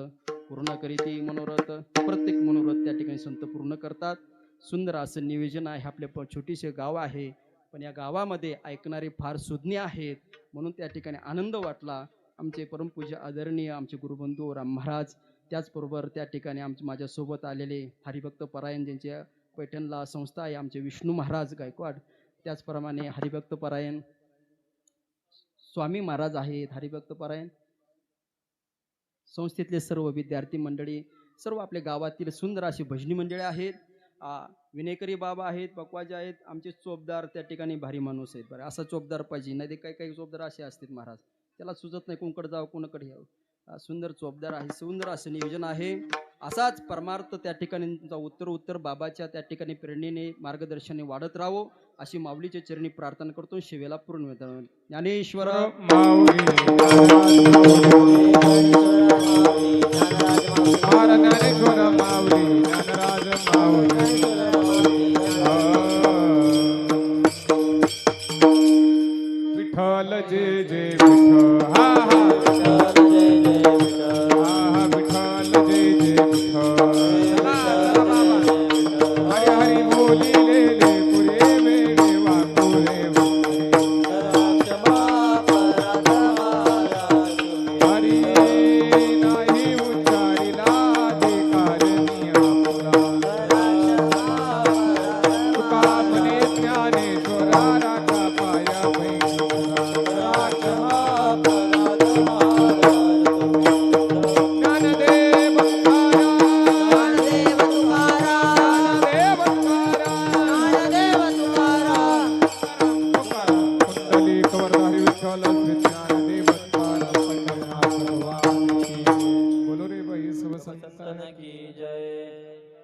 A: पूर्ण करीती मनोरथ. प्रत्येक मनोरथ त्या ठिकाणी संत पूर्ण करतात. सुंदर असं नियोजन आहे. आपले छोटीसे गाव आहे, पण या गावामध्ये ऐकणारे फार सुज्ञ आहेत. म्हणून त्या ठिकाणी आनंद वाटला. आमचे परमपूज्य आदरणीय आमचे गुरुबंधू राम महाराज, त्याचबरोबर त्या ठिकाणी माझ्यासोबत आलेले हरिभक्त परायण, ज्यांच्या पैठणला संस्था आहे, आमचे विष्णू महाराज गायकवाड, त्याचप्रमाणे हरिभक्त परायण स्वामी महाराज आहेत. हरिभक्त परायण संस्थेतले सर्व विद्यार्थी मंडळी, सर्व आपल्या गावातील सुंदर अशी भजनी मंडळी आहेत. विनेकरी बाबा आहेत, पकवाजे आहेत. आमचे चोपदार त्या ठिकाणी भारी माणूस आहेत. बरं, असा चोपदार पाहिजे, नाही ते काही काही चोपदार असे असतात महाराज, त्याला सुचत नाही कोणकडे जावं कोणाकडे यावं. सुंदर चोपदार आहे, सुंदर असं नियोजन आहे. असाच परमार्थ त्या ठिकाणी तुमचा उत्तर बाबाच्या त्या ठिकाणी प्रेरणेने मार्गदर्शनाने वाढत राहावं अशी माऊलीच्या चरणी प्रार्थना करतो. शिवेला पूर्ण ज्ञानेश्वर
B: माऊली ज्ञानेश्वर माऊली ज्ञानराज माऊली. विठ्ठल जय जय विठ्ठल. हा हा विठ्ठल जय जय विठ्ठल. हा हा विठ्ठल जय जय विठ्ठल. हरी हरी बोलिले ले पुरे वेळे वाकुळे हरी नाही उच्चारिला अधिकारिणी आपला. तुका म्हणे ज्ञानेश्वरा राखा पाया बोलो रे भाई सब संतान की जय.